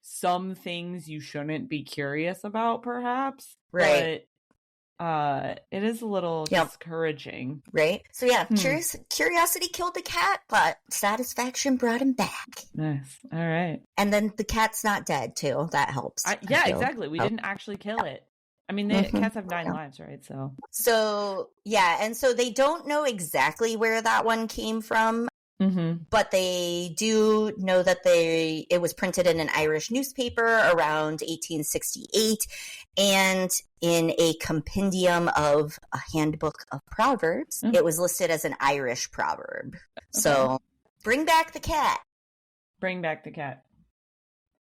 Speaker 2: some things you shouldn't be curious about, perhaps.
Speaker 1: Right.
Speaker 2: It is a little discouraging.
Speaker 1: Right? So yeah, curiosity killed the cat, but satisfaction brought him back.
Speaker 2: Nice. All right.
Speaker 1: And then the cat's not dead, too. That helps.
Speaker 2: Yeah, exactly. We didn't actually kill it. I mean, cats have 9 lives, right?
Speaker 1: So, yeah. And so they don't know exactly where that one came from. But they do know that it was printed in an Irish newspaper around 1868 and in a compendium of a handbook of proverbs. It was listed as an Irish proverb. Okay. So bring back the cat.
Speaker 2: Bring back the cat.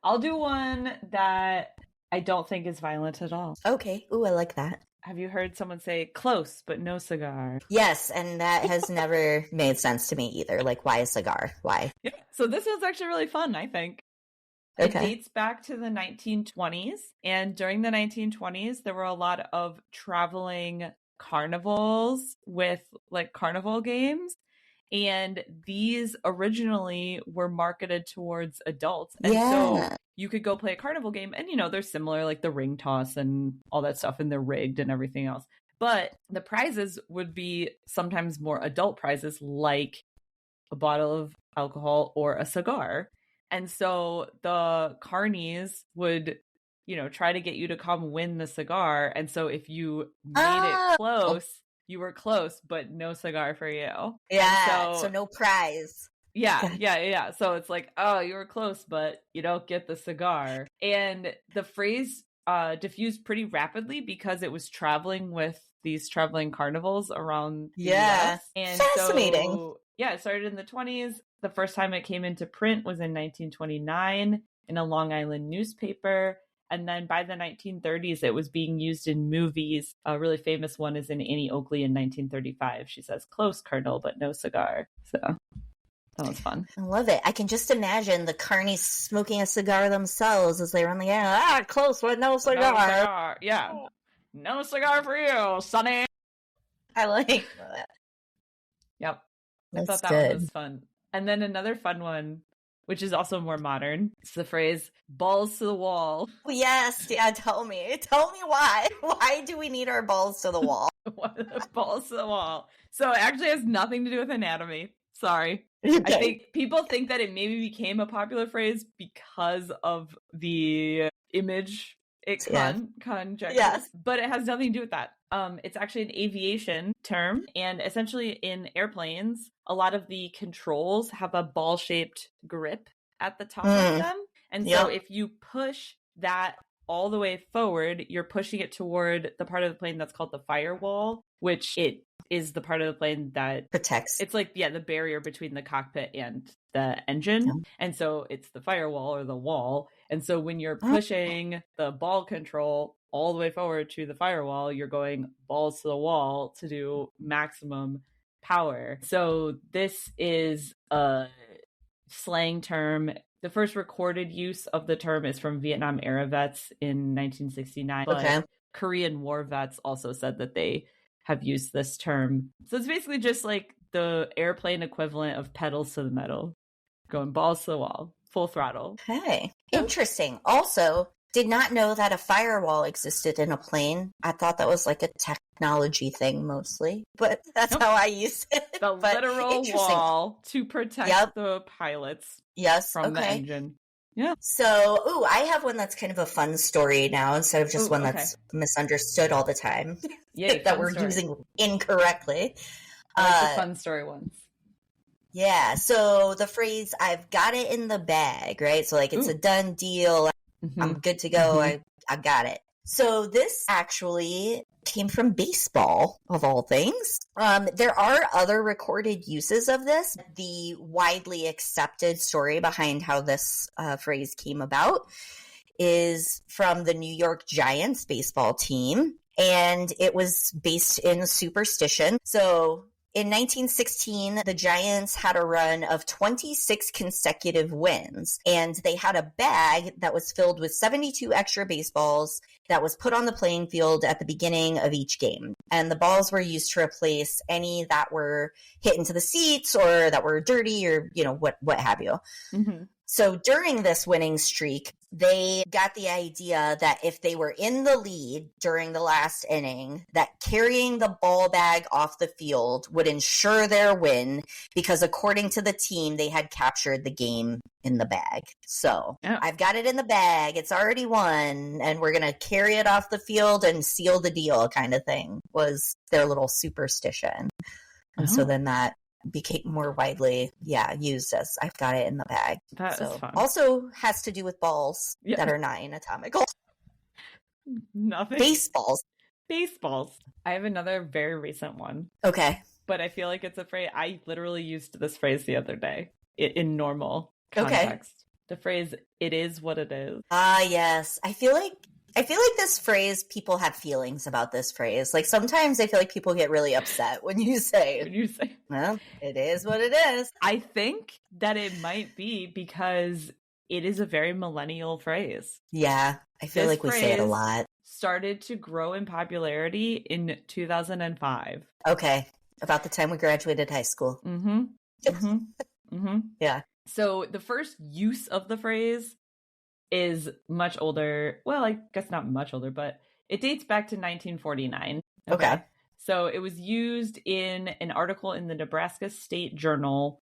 Speaker 2: I'll do one that I don't think is violent at all.
Speaker 1: Okay. Ooh, I like that.
Speaker 2: Have you heard someone say close but no cigar?
Speaker 1: Yes, and that has never made sense to me either. Like, why a cigar? Why?
Speaker 2: Yeah. So this was actually really fun, I think. It dates back to the 1920s. And during the 1920s, there were a lot of traveling carnivals with like carnival games. And these originally were marketed towards adults. And so you could go play a carnival game and, they're similar, like the ring toss and all that stuff, and they're rigged and everything else. But the prizes would be sometimes more adult prizes, like a bottle of alcohol or a cigar. And so the carnies would, try to get you to come win the cigar. And so if you made it close, you were close, but no cigar for you.
Speaker 1: Yeah, so no prize.
Speaker 2: Yeah. So it's like, oh, you were close, but you don't get the cigar. And the phrase diffused pretty rapidly because it was traveling with these traveling carnivals around the US. And
Speaker 1: fascinating.
Speaker 2: So, it started in the 20s. The first time it came into print was in 1929 in a Long Island newspaper. And then by the 1930s, it was being used in movies. A really famous one is in Annie Oakley in 1935. She says, close, Colonel, but no cigar. So that was fun.
Speaker 1: I love it. I can just imagine the carnies smoking a cigar themselves as they run the air. Close, but no cigar.
Speaker 2: No cigar. Yeah. No cigar for you, Sonny.
Speaker 1: I like that.
Speaker 2: Yep.
Speaker 1: That's
Speaker 2: I thought that one was fun. And then another fun one, which is also more modern. It's the phrase, balls to the wall.
Speaker 1: Yes, yeah, tell me. Tell me why. Why do we need our balls to the wall?
Speaker 2: Balls to the wall. So it actually has nothing to do with anatomy. Sorry. Okay. I think people think that it maybe became a popular phrase because of the image it conjectures, but it has nothing to do with that. It's actually an aviation term, and essentially in airplanes, a lot of the controls have a ball-shaped grip at the top of them. And so if you push that all the way forward, you're pushing it toward the part of the plane that's called the firewall, which it is the part of the plane that
Speaker 1: protects.
Speaker 2: It's like, the barrier between the cockpit and the engine. Yeah. And so it's the firewall or the wall. And so when you're pushing the ball control all the way forward to the firewall, you're going balls to the wall to do maximum power. So this is a slang term. The first recorded use of the term is from Vietnam era vets in 1969. But Korean War vets also said that they have used this term. So it's basically just like the airplane equivalent of pedals to the metal, going balls to the wall, full throttle.
Speaker 1: Hey, interesting. Also, did not know that a firewall existed in a plane. I thought that was like a technology thing mostly, but that's how I use it.
Speaker 2: The literal wall to protect the pilots from the engine. Yeah.
Speaker 1: So, I have one that's kind of a fun story now instead of just one that's misunderstood all the time. That we're using incorrectly.
Speaker 2: I like the fun story ones.
Speaker 1: Yeah. So the phrase, I've got it in the bag, right? So like it's a done deal. I'm good to go. I got it. So this actually came from baseball, of all things. There are other recorded uses of this. The widely accepted story behind how this phrase came about is from the New York Giants baseball team, and it was based in superstition. So in 1916, the Giants had a run of 26 consecutive wins, and they had a bag that was filled with 72 extra baseballs that was put on the playing field at the beginning of each game. And the balls were used to replace any that were hit into the seats or that were dirty or, what have you. So during this winning streak, they got the idea that if they were in the lead during the last inning, that carrying the ball bag off the field would ensure their win because according to the team, they had captured the game in the bag. So I've got it in the bag. It's already won. And we're going to carry it off the field and seal the deal kind of thing was their little superstition. And so then that became more widely used as I've got it in the bag.
Speaker 2: That is fun.
Speaker 1: Also has to do with balls that are not anatomical.
Speaker 2: Nothing.
Speaker 1: Baseballs.
Speaker 2: I have another very recent one.
Speaker 1: Okay.
Speaker 2: But I feel like it's a phrase. I literally used this phrase the other day in normal context. Okay. The phrase, it is what it is.
Speaker 1: Yes. I feel like this phrase, people have feelings about this phrase. Like sometimes I feel like people get really upset when you say, well, it is what it is.
Speaker 2: I think that it might be because it is a very millennial phrase.
Speaker 1: Yeah. I feel like we say it a lot.
Speaker 2: Started to grow in popularity in 2005.
Speaker 1: Okay. About the time we graduated high school. Yeah.
Speaker 2: So the first use of the phrase is much older. Well, I guess not much older, but it dates back to 1949.
Speaker 1: Okay.
Speaker 2: So it was used in an article in the Nebraska State Journal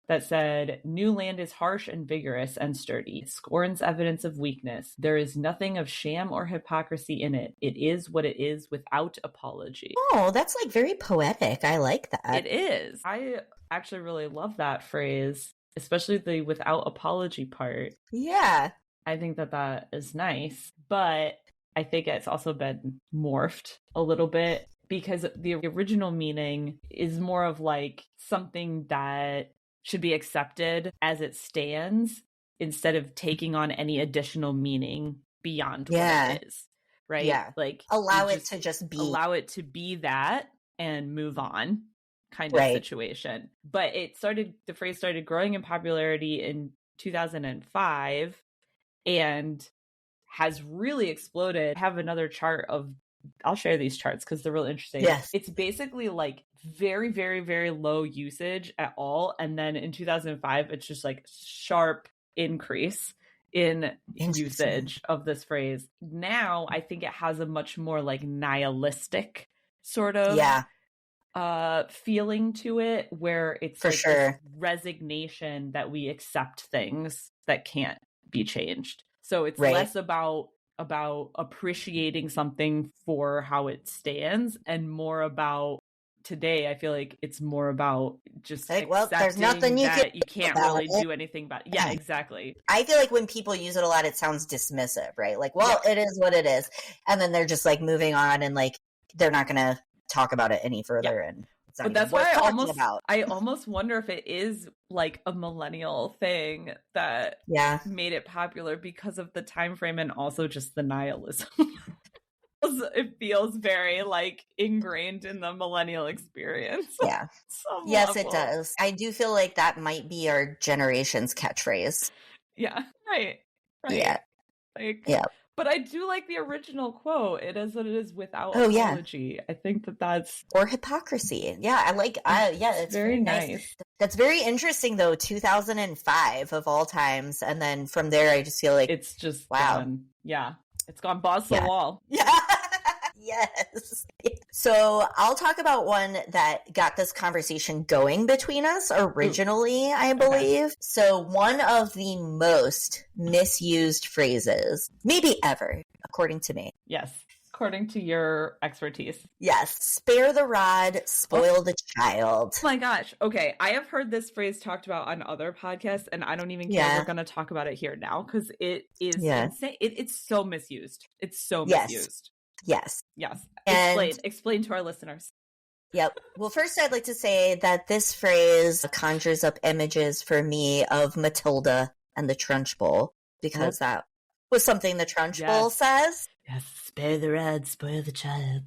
Speaker 2: that said, new land is harsh and vigorous and sturdy. It scorns evidence of weakness. There is nothing of sham or hypocrisy in it. It is what it is without apology.
Speaker 1: Oh, that's like very poetic. I like that.
Speaker 2: It is. I actually really love that phrase, especially the without apology part.
Speaker 1: Yeah.
Speaker 2: I think that is nice, but I think it's also been morphed a little bit because the original meaning is more of like something that should be accepted as it stands instead of taking on any additional meaning beyond what it is, right?
Speaker 1: Yeah.
Speaker 2: Like
Speaker 1: allow it to be
Speaker 2: that and move on kind of situation. But the phrase started growing in popularity in 2005 and has really exploded. I have another chart I'll share these charts because they're really interesting.
Speaker 1: Yes.
Speaker 2: It's basically like very, very, very low usage at all. And then in 2005, it's just like sharp increase in usage of this phrase. Now, I think it has a much more like nihilistic sort of feeling to it, where it's
Speaker 1: for sure
Speaker 2: this resignation that we accept things that can't be changed. So it's less about appreciating something for how it stands and more about today. I feel like it's more about just like, well, there's nothing you can't really do anything about it. Yeah, exactly.
Speaker 1: I feel like when people use it a lot, it sounds dismissive, right? Like, well, it is what it is. And then they're just like moving on and like they're not going to talk about it any further. And
Speaker 2: but that's why I almost wonder if it is like a millennial thing that made it popular because of the time frame and also just the nihilism. It feels very like ingrained in the millennial experience.
Speaker 1: Yeah. Yes, it does. I do feel like that might be our generation's catchphrase.
Speaker 2: Yeah. Right.
Speaker 1: Yeah.
Speaker 2: Like, but I do like the original quote. It is what it is without apology. I think that's
Speaker 1: or hypocrisy. Yeah, I like. It's very nice. That's very interesting, though. 2005 of all times, and then from there, I just feel like
Speaker 2: it's just gone. Yeah, it's gone balls to the wall.
Speaker 1: Yeah. Yes. So I'll talk about one that got this conversation going between us originally, I believe. Okay. So one of the most misused phrases, maybe ever, according to me.
Speaker 2: Yes. According to your expertise.
Speaker 1: Yes. Spare the rod, spoil the child.
Speaker 2: Oh my gosh. Okay. I have heard this phrase talked about on other podcasts, and I don't even care. We're going to talk about it here now because it is insane. It's so misused. It's so misused.
Speaker 1: Yes.
Speaker 2: Explain to our listeners.
Speaker 1: Yep. Well, first I'd like to say that this phrase conjures up images for me of Matilda and the Trunch Bowl, because that was something the Trunch Bowl says.
Speaker 2: Yes. Spare the rod, spoil the child.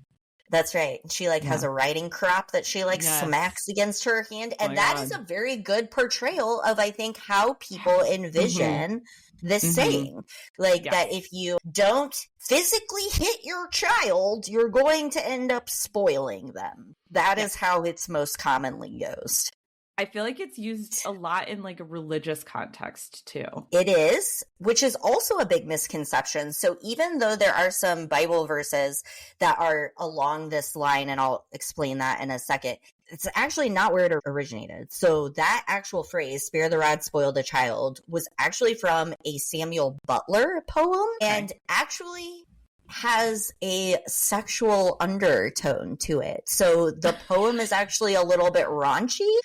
Speaker 1: That's right. She has a riding crop that she smacks against her hand. And that is a very good portrayal of, I think, how people envision this saying. Like that if you don't physically hit your child, you're going to end up spoiling them. That is how it's most commonly used.
Speaker 2: I feel like it's used a lot in like a religious context too.
Speaker 1: It is, which is also a big misconception. So even though there are some Bible verses that are along this line, and I'll explain that in a second, it's actually not where it originated. So that actual phrase, spare the rod, spoil the child, was actually from a Samuel Butler poem, and actually has a sexual undertone to it. So the poem is actually a little bit raunchy.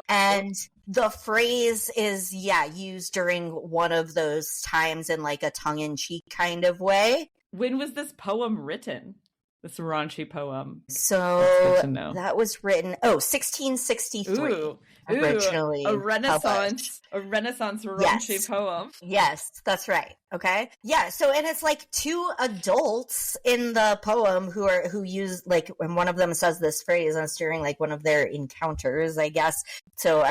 Speaker 1: And the phrase is, used during one of those times in like a tongue-in-cheek kind of way.
Speaker 2: When was this poem written? This raunchy poem.
Speaker 1: So that was written, 1663. Originally
Speaker 2: a Renaissance raunchy poem.
Speaker 1: Yes, that's right. Okay. Yeah. So, and it's like two adults in the poem who use like, when one of them says this phrase, and it's during like one of their encounters, I guess. So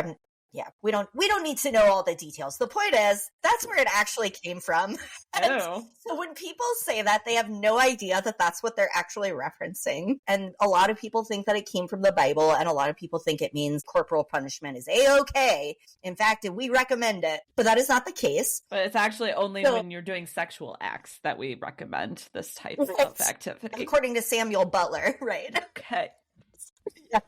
Speaker 1: we don't need to know all the details. The point is, that's where it actually came from. So when people say that, they have no idea that that's what they're actually referencing. And a lot of people think that it came from the Bible, and a lot of people think it means corporal punishment is A-okay. In fact, we recommend it, but that is not the case.
Speaker 2: But it's actually only when you're doing sexual acts that we recommend this type of activity.
Speaker 1: According to Samuel Butler, right?
Speaker 2: Okay.
Speaker 1: Yeah.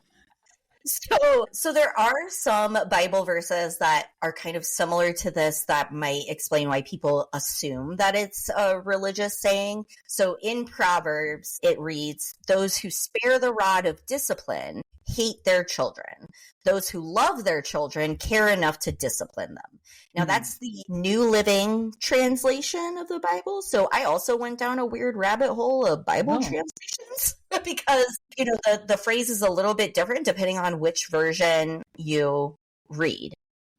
Speaker 1: So there are some Bible verses that are kind of similar to this that might explain why people assume that it's a religious saying. So in Proverbs, it reads, "Those who spare the rod of discipline hate their children. Those who love their children care enough to discipline them." Now, that's the New Living Translation of the Bible. So I also went down a weird rabbit hole of Bible translations because, the phrase is a little bit different depending on which version you read.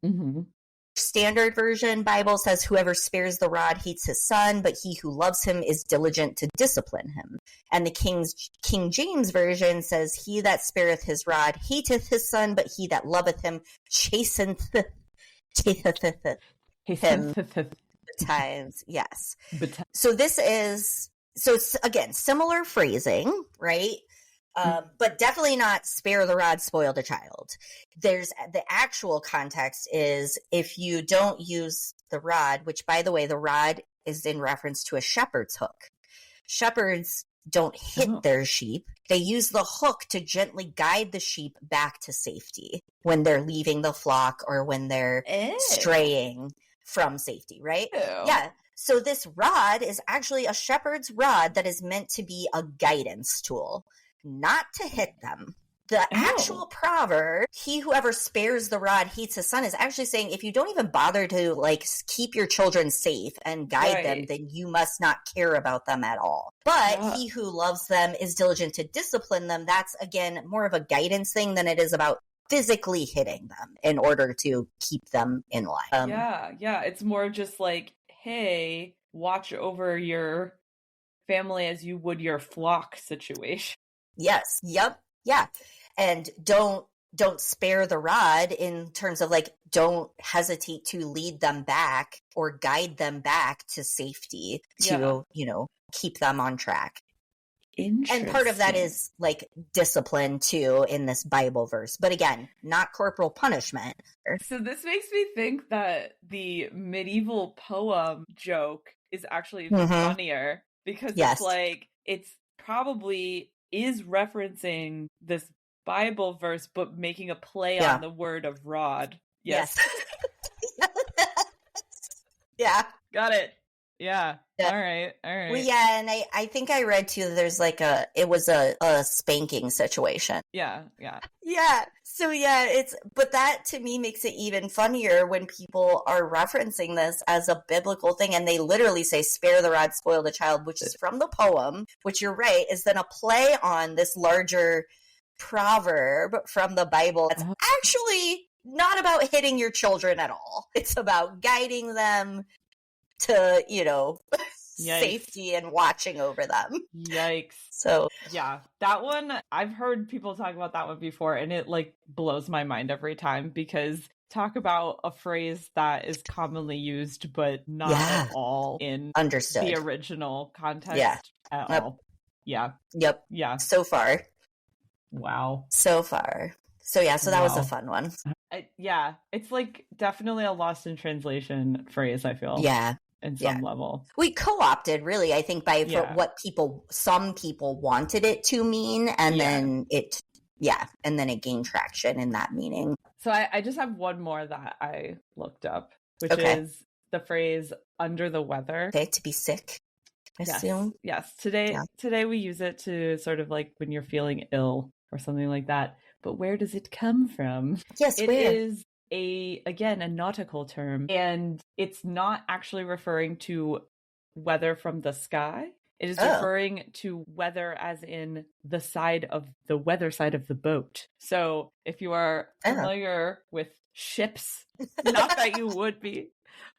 Speaker 2: Mm-hmm.
Speaker 1: Standard Version Bible says, "Whoever spares the rod hates his son, but he who loves him is diligent to discipline him." And the King James Version says, "He that spareth his rod hateth his son, but he that loveth him chasteneth him times." Yes. So this is, again, similar phrasing, right? But definitely not spare the rod, spoil the child. There's the actual context is if you don't use the rod, which by the way, the rod is in reference to a shepherd's hook. Shepherds don't hit their sheep. They use the hook to gently guide the sheep back to safety when they're leaving the flock or when they're straying from safety, right? Yeah. So this rod is actually a shepherd's rod that is meant to be a guidance tool, not to hit them. The actual proverb, "He whoever spares the rod hates his son," is actually saying if you don't even bother to like keep your children safe and guide them, then you must not care about them at all. But he who loves them is diligent to discipline them. That's, again, more of a guidance thing than it is about physically hitting them in order to keep them in line.
Speaker 2: It's more just like, hey, watch over your family as you would your flock situation.
Speaker 1: Yes. Yep. Yeah. And don't spare the rod in terms of like, don't hesitate to lead them back or guide them back to safety to, keep them on track. And part of that is like discipline too in this Bible verse. But again, not corporal punishment.
Speaker 2: So this makes me think that the medieval poem joke is actually funnier because it's like, it's probably is referencing this Bible verse, but making a play on the word of rod. Yes.
Speaker 1: Yeah.
Speaker 2: Got it. Yeah. All right.
Speaker 1: Well, yeah, and I think I read too that there's like it was a spanking situation.
Speaker 2: Yeah.
Speaker 1: So but that to me makes it even funnier when people are referencing this as a biblical thing, and they literally say, "Spare the rod, spoil the child," which is from the poem, which you're right, is then a play on this larger proverb from the Bible. It's actually not about hitting your children at all. It's about guiding them to, safety and watching over them.
Speaker 2: Yikes.
Speaker 1: So
Speaker 2: yeah, that one, I've heard people talk about that one before, and it like blows my mind every time, because talk about a phrase that is commonly used but not at all in the original context at all. Yeah.
Speaker 1: Yep.
Speaker 2: Yeah.
Speaker 1: So far.
Speaker 2: Wow.
Speaker 1: So far. So yeah, so that was a
Speaker 2: Wow.
Speaker 1: fun one.
Speaker 2: Yeah, it's like definitely a lost in translation phrase, I feel.
Speaker 1: Yeah.
Speaker 2: In some level.
Speaker 1: We co-opted, really, I think, by for what some people wanted it to mean, and then it gained traction in that meaning.
Speaker 2: So I just have one more that I looked up, which is the phrase "under the weather."
Speaker 1: Okay, to be sick, I assume.
Speaker 2: Yes. Today we use it to sort of like when you're feeling ill or something like that. But where does it come from?
Speaker 1: Yes,
Speaker 2: it
Speaker 1: where?
Speaker 2: is a nautical term, and it's not actually referring to weather from the sky. It is referring to weather as in the weather side of the boat. So if you are familiar with ships, not that you would be,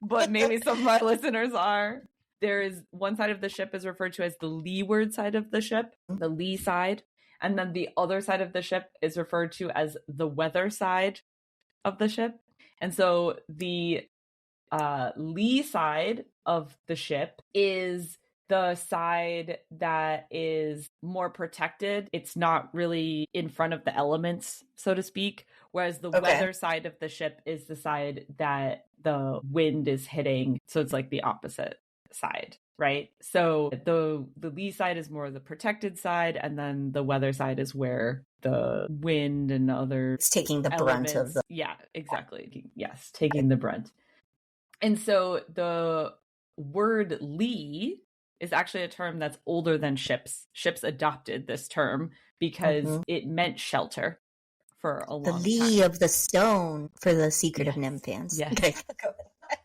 Speaker 2: but maybe some of our listeners are, there is one side of the ship is referred to as the leeward side of the ship, the lee side. And then the other side of the ship is referred to as the weather side of the ship. And so the lee side of the ship is the side that is more protected. It's not really in front of the elements, so to speak. Whereas the weather side of the ship is the side that the wind is hitting. So it's like the opposite side, right? So the lee side is more the protected side, and then the weather side is where the wind and other
Speaker 1: it's taking the
Speaker 2: elements,
Speaker 1: brunt of the
Speaker 2: exactly. Yes, taking the brunt. And so the word lee is actually a term that's older than ships. Ships adopted this term because it meant shelter for a long time.
Speaker 1: The lee of the stone for the Secret of Nim fans.
Speaker 2: Yes.
Speaker 1: Okay,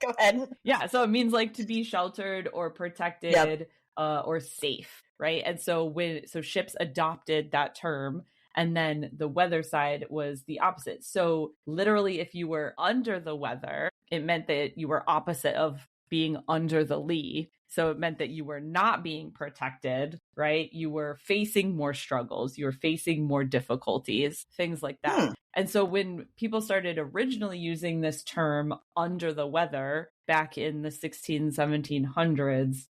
Speaker 1: go ahead.
Speaker 2: Yeah, so it means like to be sheltered or protected or safe, right? And so ships adopted that term, and then the weather side was the opposite. So literally, if you were under the weather, it meant that you were opposite of being under the lee. So it meant that you were not being protected, right? You were facing more struggles. You were facing more difficulties, things like that. And so when people started originally using this term under the weather back in the 1700s,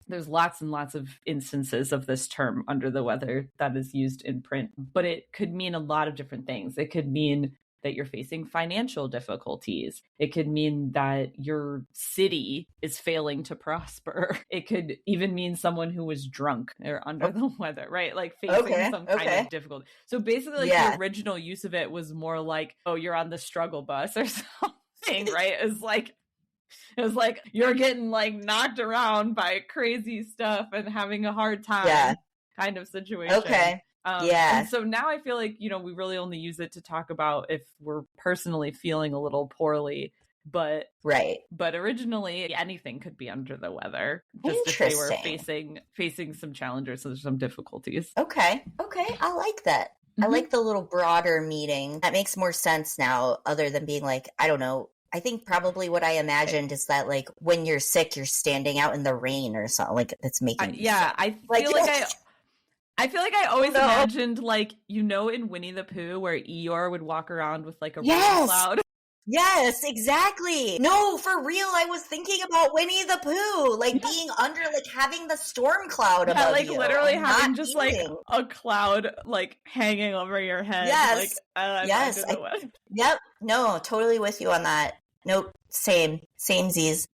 Speaker 2: there's lots and lots of instances of this term under the weather that is used in print, but it could mean a lot of different things. It could mean that you're facing financial difficulties. It could mean that your city is failing to prosper. It could even mean someone who was drunk or under the weather, right? Like facing some kind of difficulty. So basically, like the original use of it was more like, oh, you're on the struggle bus or something, right? It was like you're getting like knocked around by crazy stuff and having a hard time kind of situation. And so now I feel like, we really only use it to talk about if we're personally feeling a little poorly. But originally anything could be under the weather. Just if they were facing some challenges or some difficulties.
Speaker 1: Okay. I like that. I like the little broader meaning. That makes more sense now, other than being like, I don't know. I think probably what I imagined is that like when you're sick, you're standing out in the rain or something like that's making you sick.
Speaker 2: I feel like I always imagined like, in Winnie the Pooh where Eeyore would walk around with like a rain cloud.
Speaker 1: Yes, exactly. No, for real. I was thinking about Winnie the Pooh, like being under, like having the storm cloud above
Speaker 2: like
Speaker 1: you.
Speaker 2: Literally having just like a cloud like hanging over your head.
Speaker 1: Yes.
Speaker 2: Yes.
Speaker 1: Yep. No, totally with you on that. Nope. Samesies.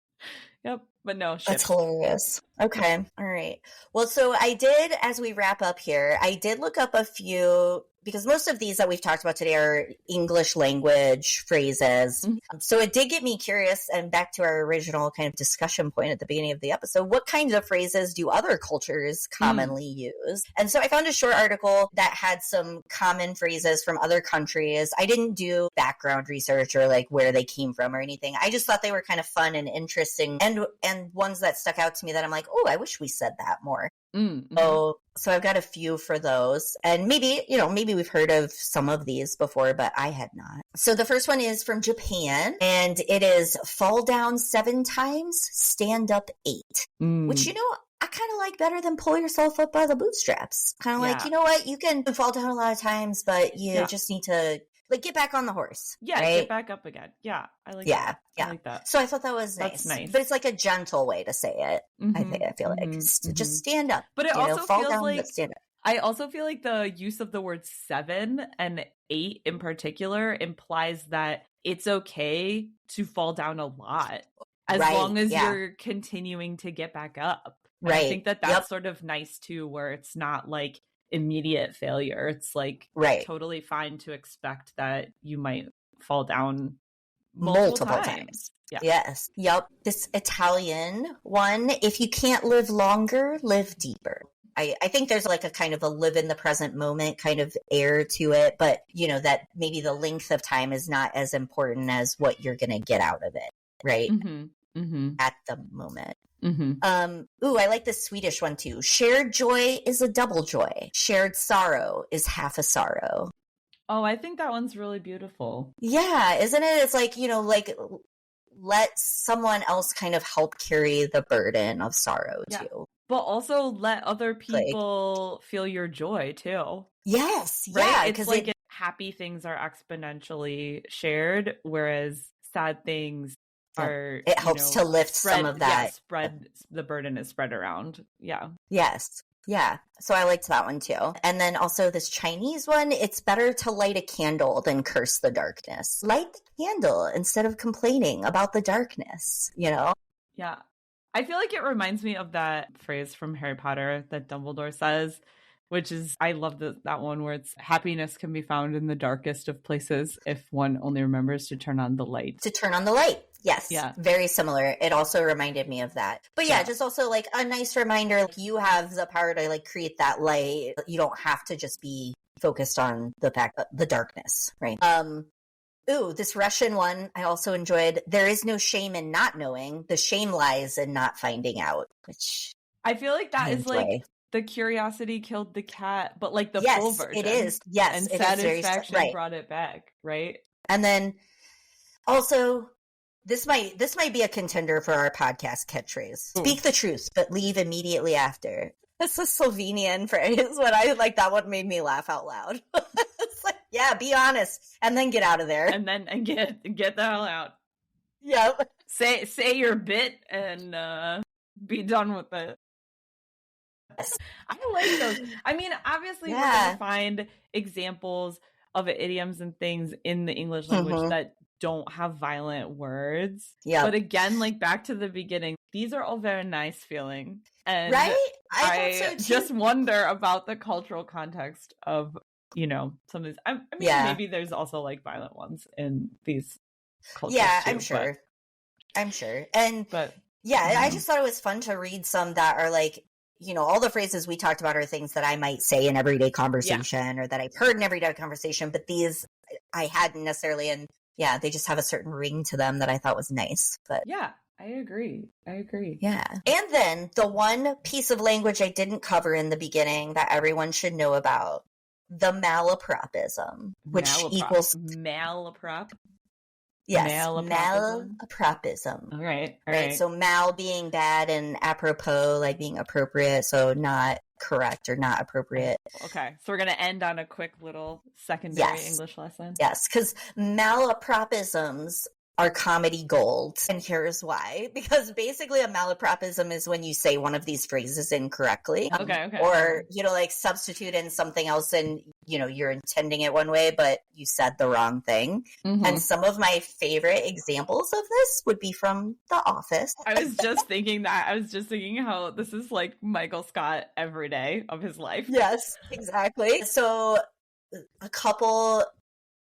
Speaker 2: Yep. But no, ships.
Speaker 1: That's hilarious. Okay. All right. Well, so I did, as we wrap up here, I did look up a few, because most of these that we've talked about today are English language phrases. So it did get me curious, and back to our original kind of discussion point at the beginning of the episode, what kinds of phrases do other cultures commonly use? And so I found a short article that had some common phrases from other countries. I didn't do background research or like where they came from or anything. I just thought they were kind of fun and interesting, and ones that stuck out to me that I'm like, oh, I wish we said that more. So I've got a few for those, and maybe we've heard of some of these before, but I had not. So the first one is from Japan, and it is fall down 7 times, stand up 8, which, I kind of like better than pull yourself up by the bootstraps. Kind of like, you know what, you can fall down a lot of times, but you just need to like get back on the horse.
Speaker 2: Yeah,
Speaker 1: right?
Speaker 2: Get back up again. Yeah, I like that.
Speaker 1: Yeah.
Speaker 2: I like that.
Speaker 1: So I thought that was nice.
Speaker 2: That's nice.
Speaker 1: But it's like a gentle way to say it. I feel like. Just stand up.
Speaker 2: But it also
Speaker 1: fall
Speaker 2: feels
Speaker 1: down,
Speaker 2: like
Speaker 1: but stand up.
Speaker 2: I also feel like the use of the word 7 and 8 in particular implies that it's okay to fall down a lot as long as you're continuing to get back up. And I think that that's sort of nice too, where it's not like immediate failure. It's like totally fine to expect that you might fall down multiple times. Yeah.
Speaker 1: Yes. Yep. This Italian one, if you can't live longer, live deeper. I think there's like a kind of a live in the present moment kind of air to it, but that maybe the length of time is not as important as what you're going to get out of it, right? At the moment. I like the Swedish one too. Shared joy is a double joy. Shared sorrow is half a sorrow.
Speaker 2: Oh, I think that one's really beautiful.
Speaker 1: Yeah, isn't it? It's like, let someone else kind of help carry the burden of sorrow too.
Speaker 2: But also let other people feel your joy too.
Speaker 1: Yes.
Speaker 2: Right?
Speaker 1: Yeah.
Speaker 2: It's like happy things are exponentially shared, whereas sad things are,
Speaker 1: it helps to lift some of that.
Speaker 2: Spread the burden is spread around. Yeah.
Speaker 1: Yes. Yeah. So I liked that one too. And then also this Chinese one, it's better to light a candle than curse the darkness. Light the candle instead of complaining about the darkness,
Speaker 2: Yeah. I feel like it reminds me of that phrase from Harry Potter that Dumbledore says, which is, I love that one where it's happiness can be found in the darkest of places if one only remembers to turn on the light.
Speaker 1: To turn on the light. Yes.
Speaker 2: Yeah.
Speaker 1: Very similar. It also reminded me of that. But just also like a nice reminder, like you have the power to like create that light. You don't have to just be focused on the darkness, right? This Russian one I also enjoyed. There is no shame in not knowing. The shame lies in not finding out, which
Speaker 2: I feel like that is like the curiosity killed the cat, but like the full version.
Speaker 1: It is. Yes.
Speaker 2: And satisfaction brought it back, right?
Speaker 1: And then also this might be a contender for our podcast catchphrase. Speak the truth, but leave immediately after. That's a Slovenian phrase, but I like that one made me laugh out loud. It's like, be honest, and then get out of there,
Speaker 2: and get the hell out.
Speaker 1: Yep.
Speaker 2: Say your bit and be done with it. I like those. I mean, obviously, we're gonna find examples of idioms and things in the English language that don't have violent words. Yeah. But again, like back to the beginning, these are all very nice feeling. And I just wonder about the cultural context of, some of these. I mean, maybe there's also like violent ones in these cultures. Yeah, too,
Speaker 1: I'm sure. I just thought it was fun to read some that are like, all the phrases we talked about are things that I might say in everyday conversation or that I've heard in everyday conversation, but these I hadn't necessarily. And they just have a certain ring to them that I thought was nice. But
Speaker 2: I agree.
Speaker 1: Yeah. And then the one piece of language I didn't cover in the beginning that everyone should know about, the malapropism, which equals
Speaker 2: malaprop.
Speaker 1: Yes, malapropism.
Speaker 2: All right.
Speaker 1: So mal being bad and apropos like being appropriate, so not correct or not appropriate.
Speaker 2: Okay, so we're going to end on a quick little secondary English lesson.
Speaker 1: Yes, because malapropisms are comedy gold. And here's why. Because basically a malapropism is when you say one of these phrases incorrectly.
Speaker 2: Okay.
Speaker 1: Or, like substitute in something else and, you're intending it one way, but you said the wrong thing. Mm-hmm. And some of my favorite examples of this would be from The Office.
Speaker 2: I was just thinking that. I was just thinking how this is like Michael Scott every day of his life.
Speaker 1: Yes, exactly. So a couple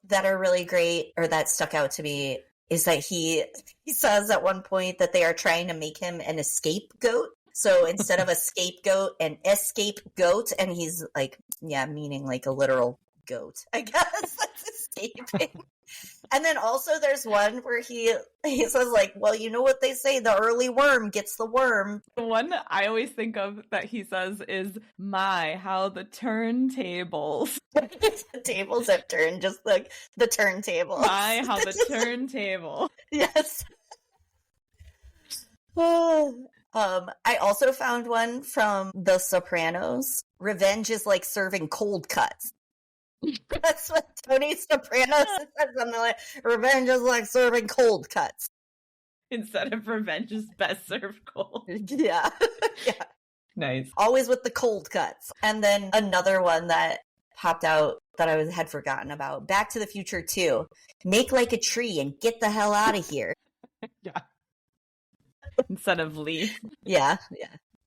Speaker 1: that are really great or that stuck out to me is that he says at one point that they are trying to make him an scapegoat. So instead of a scapegoat, an escapegoat, and he's like, meaning like a literal goat, I guess. That's escaping. And then also there's one where he says like, well, you know what they say, the early worm gets the worm.
Speaker 2: The one I always think of that he says is, my, how the turntables.
Speaker 1: The tables have turned, just like the turntable.
Speaker 2: My, how the turntable.
Speaker 1: Yes. I also found one from The Sopranos. Revenge is like serving cold cuts. That's what Tony Soprano said. Something like, revenge is like serving cold cuts.
Speaker 2: Instead of revenge is best served cold.
Speaker 1: Yeah.
Speaker 2: Nice.
Speaker 1: Always with the cold cuts. And then another one that popped out that I had forgotten about. Back to the Future 2. Make like a tree and get the hell out of here.
Speaker 2: Yeah. Instead of leave.
Speaker 1: Yeah.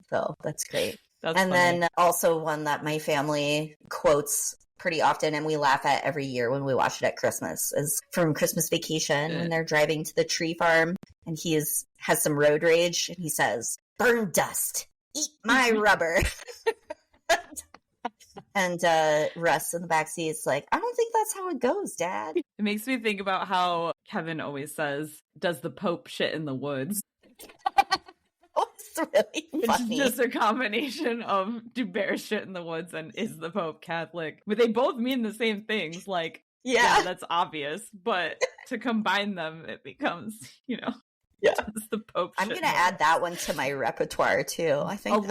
Speaker 1: So that's great.
Speaker 2: That's
Speaker 1: and
Speaker 2: funny.
Speaker 1: then also one that my family quotes pretty often and we laugh at every year when we watch it at Christmas is from Christmas Vacation when they're driving to the tree farm and he has some road rage and he says, "Burn dust, eat my rubber." And Russ in the backseat is like, "I don't think that's how it goes, Dad."
Speaker 2: It makes me think about how Kevin always says, "Does the Pope shit in the woods?"
Speaker 1: It's really funny.
Speaker 2: It's just a combination of do bears shit in the woods and is the Pope Catholic? But they both mean the same things. Like, yeah, that's obvious. But to combine them, it becomes, does the Pope
Speaker 1: I'm
Speaker 2: shit
Speaker 1: going to add that one to my repertoire too. I think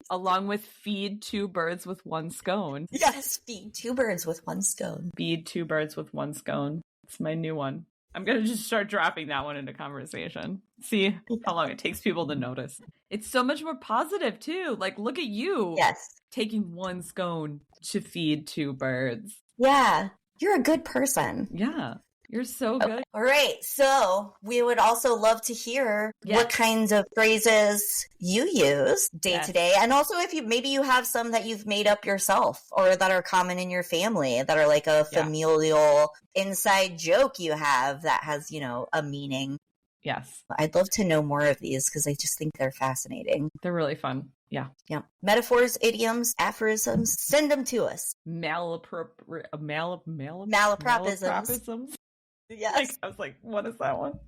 Speaker 2: along with feed 2 birds with 1 scone.
Speaker 1: Yes, feed 2 birds with 1 scone.
Speaker 2: Feed 2 birds with 1 scone. It's my new one. I'm going to just start dropping that one into conversation. See how long it takes people to notice. It's so much more positive, too. Like, look at you.
Speaker 1: Yes.
Speaker 2: Taking 1 scone to feed 2 birds.
Speaker 1: Yeah. You're a good person.
Speaker 2: Yeah. You're so good.
Speaker 1: All right. So we would also love to hear what kinds of phrases you use day to day. And also if maybe you have some that you've made up yourself or that are common in your family that are like a familial inside joke you have that has, a meaning.
Speaker 2: Yes.
Speaker 1: I'd love to know more of these because I just think they're fascinating.
Speaker 2: They're really fun. Yeah.
Speaker 1: Metaphors, idioms, aphorisms, send them to us.
Speaker 2: Malapropisms.
Speaker 1: Yes.
Speaker 2: I was like, what is that one?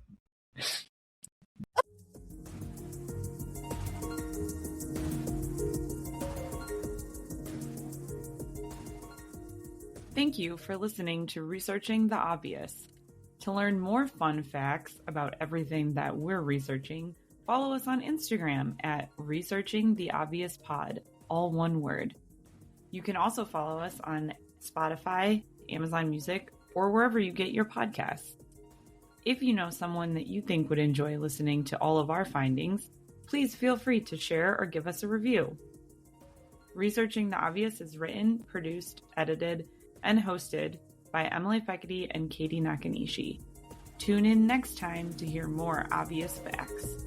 Speaker 2: Thank you for listening to Researching the Obvious. To learn more fun facts about everything that we're researching, follow us on Instagram at Researching the Obvious Pod, all one word. You can also follow us on Spotify, Amazon Music, or wherever you get your podcasts. If you know someone that you think would enjoy listening to all of our findings, please feel free to share or give us a review. Researching the Obvious is written, produced, edited, and hosted by Emily Fekete and Katie Nakanishi. Tune in next time to hear more obvious facts.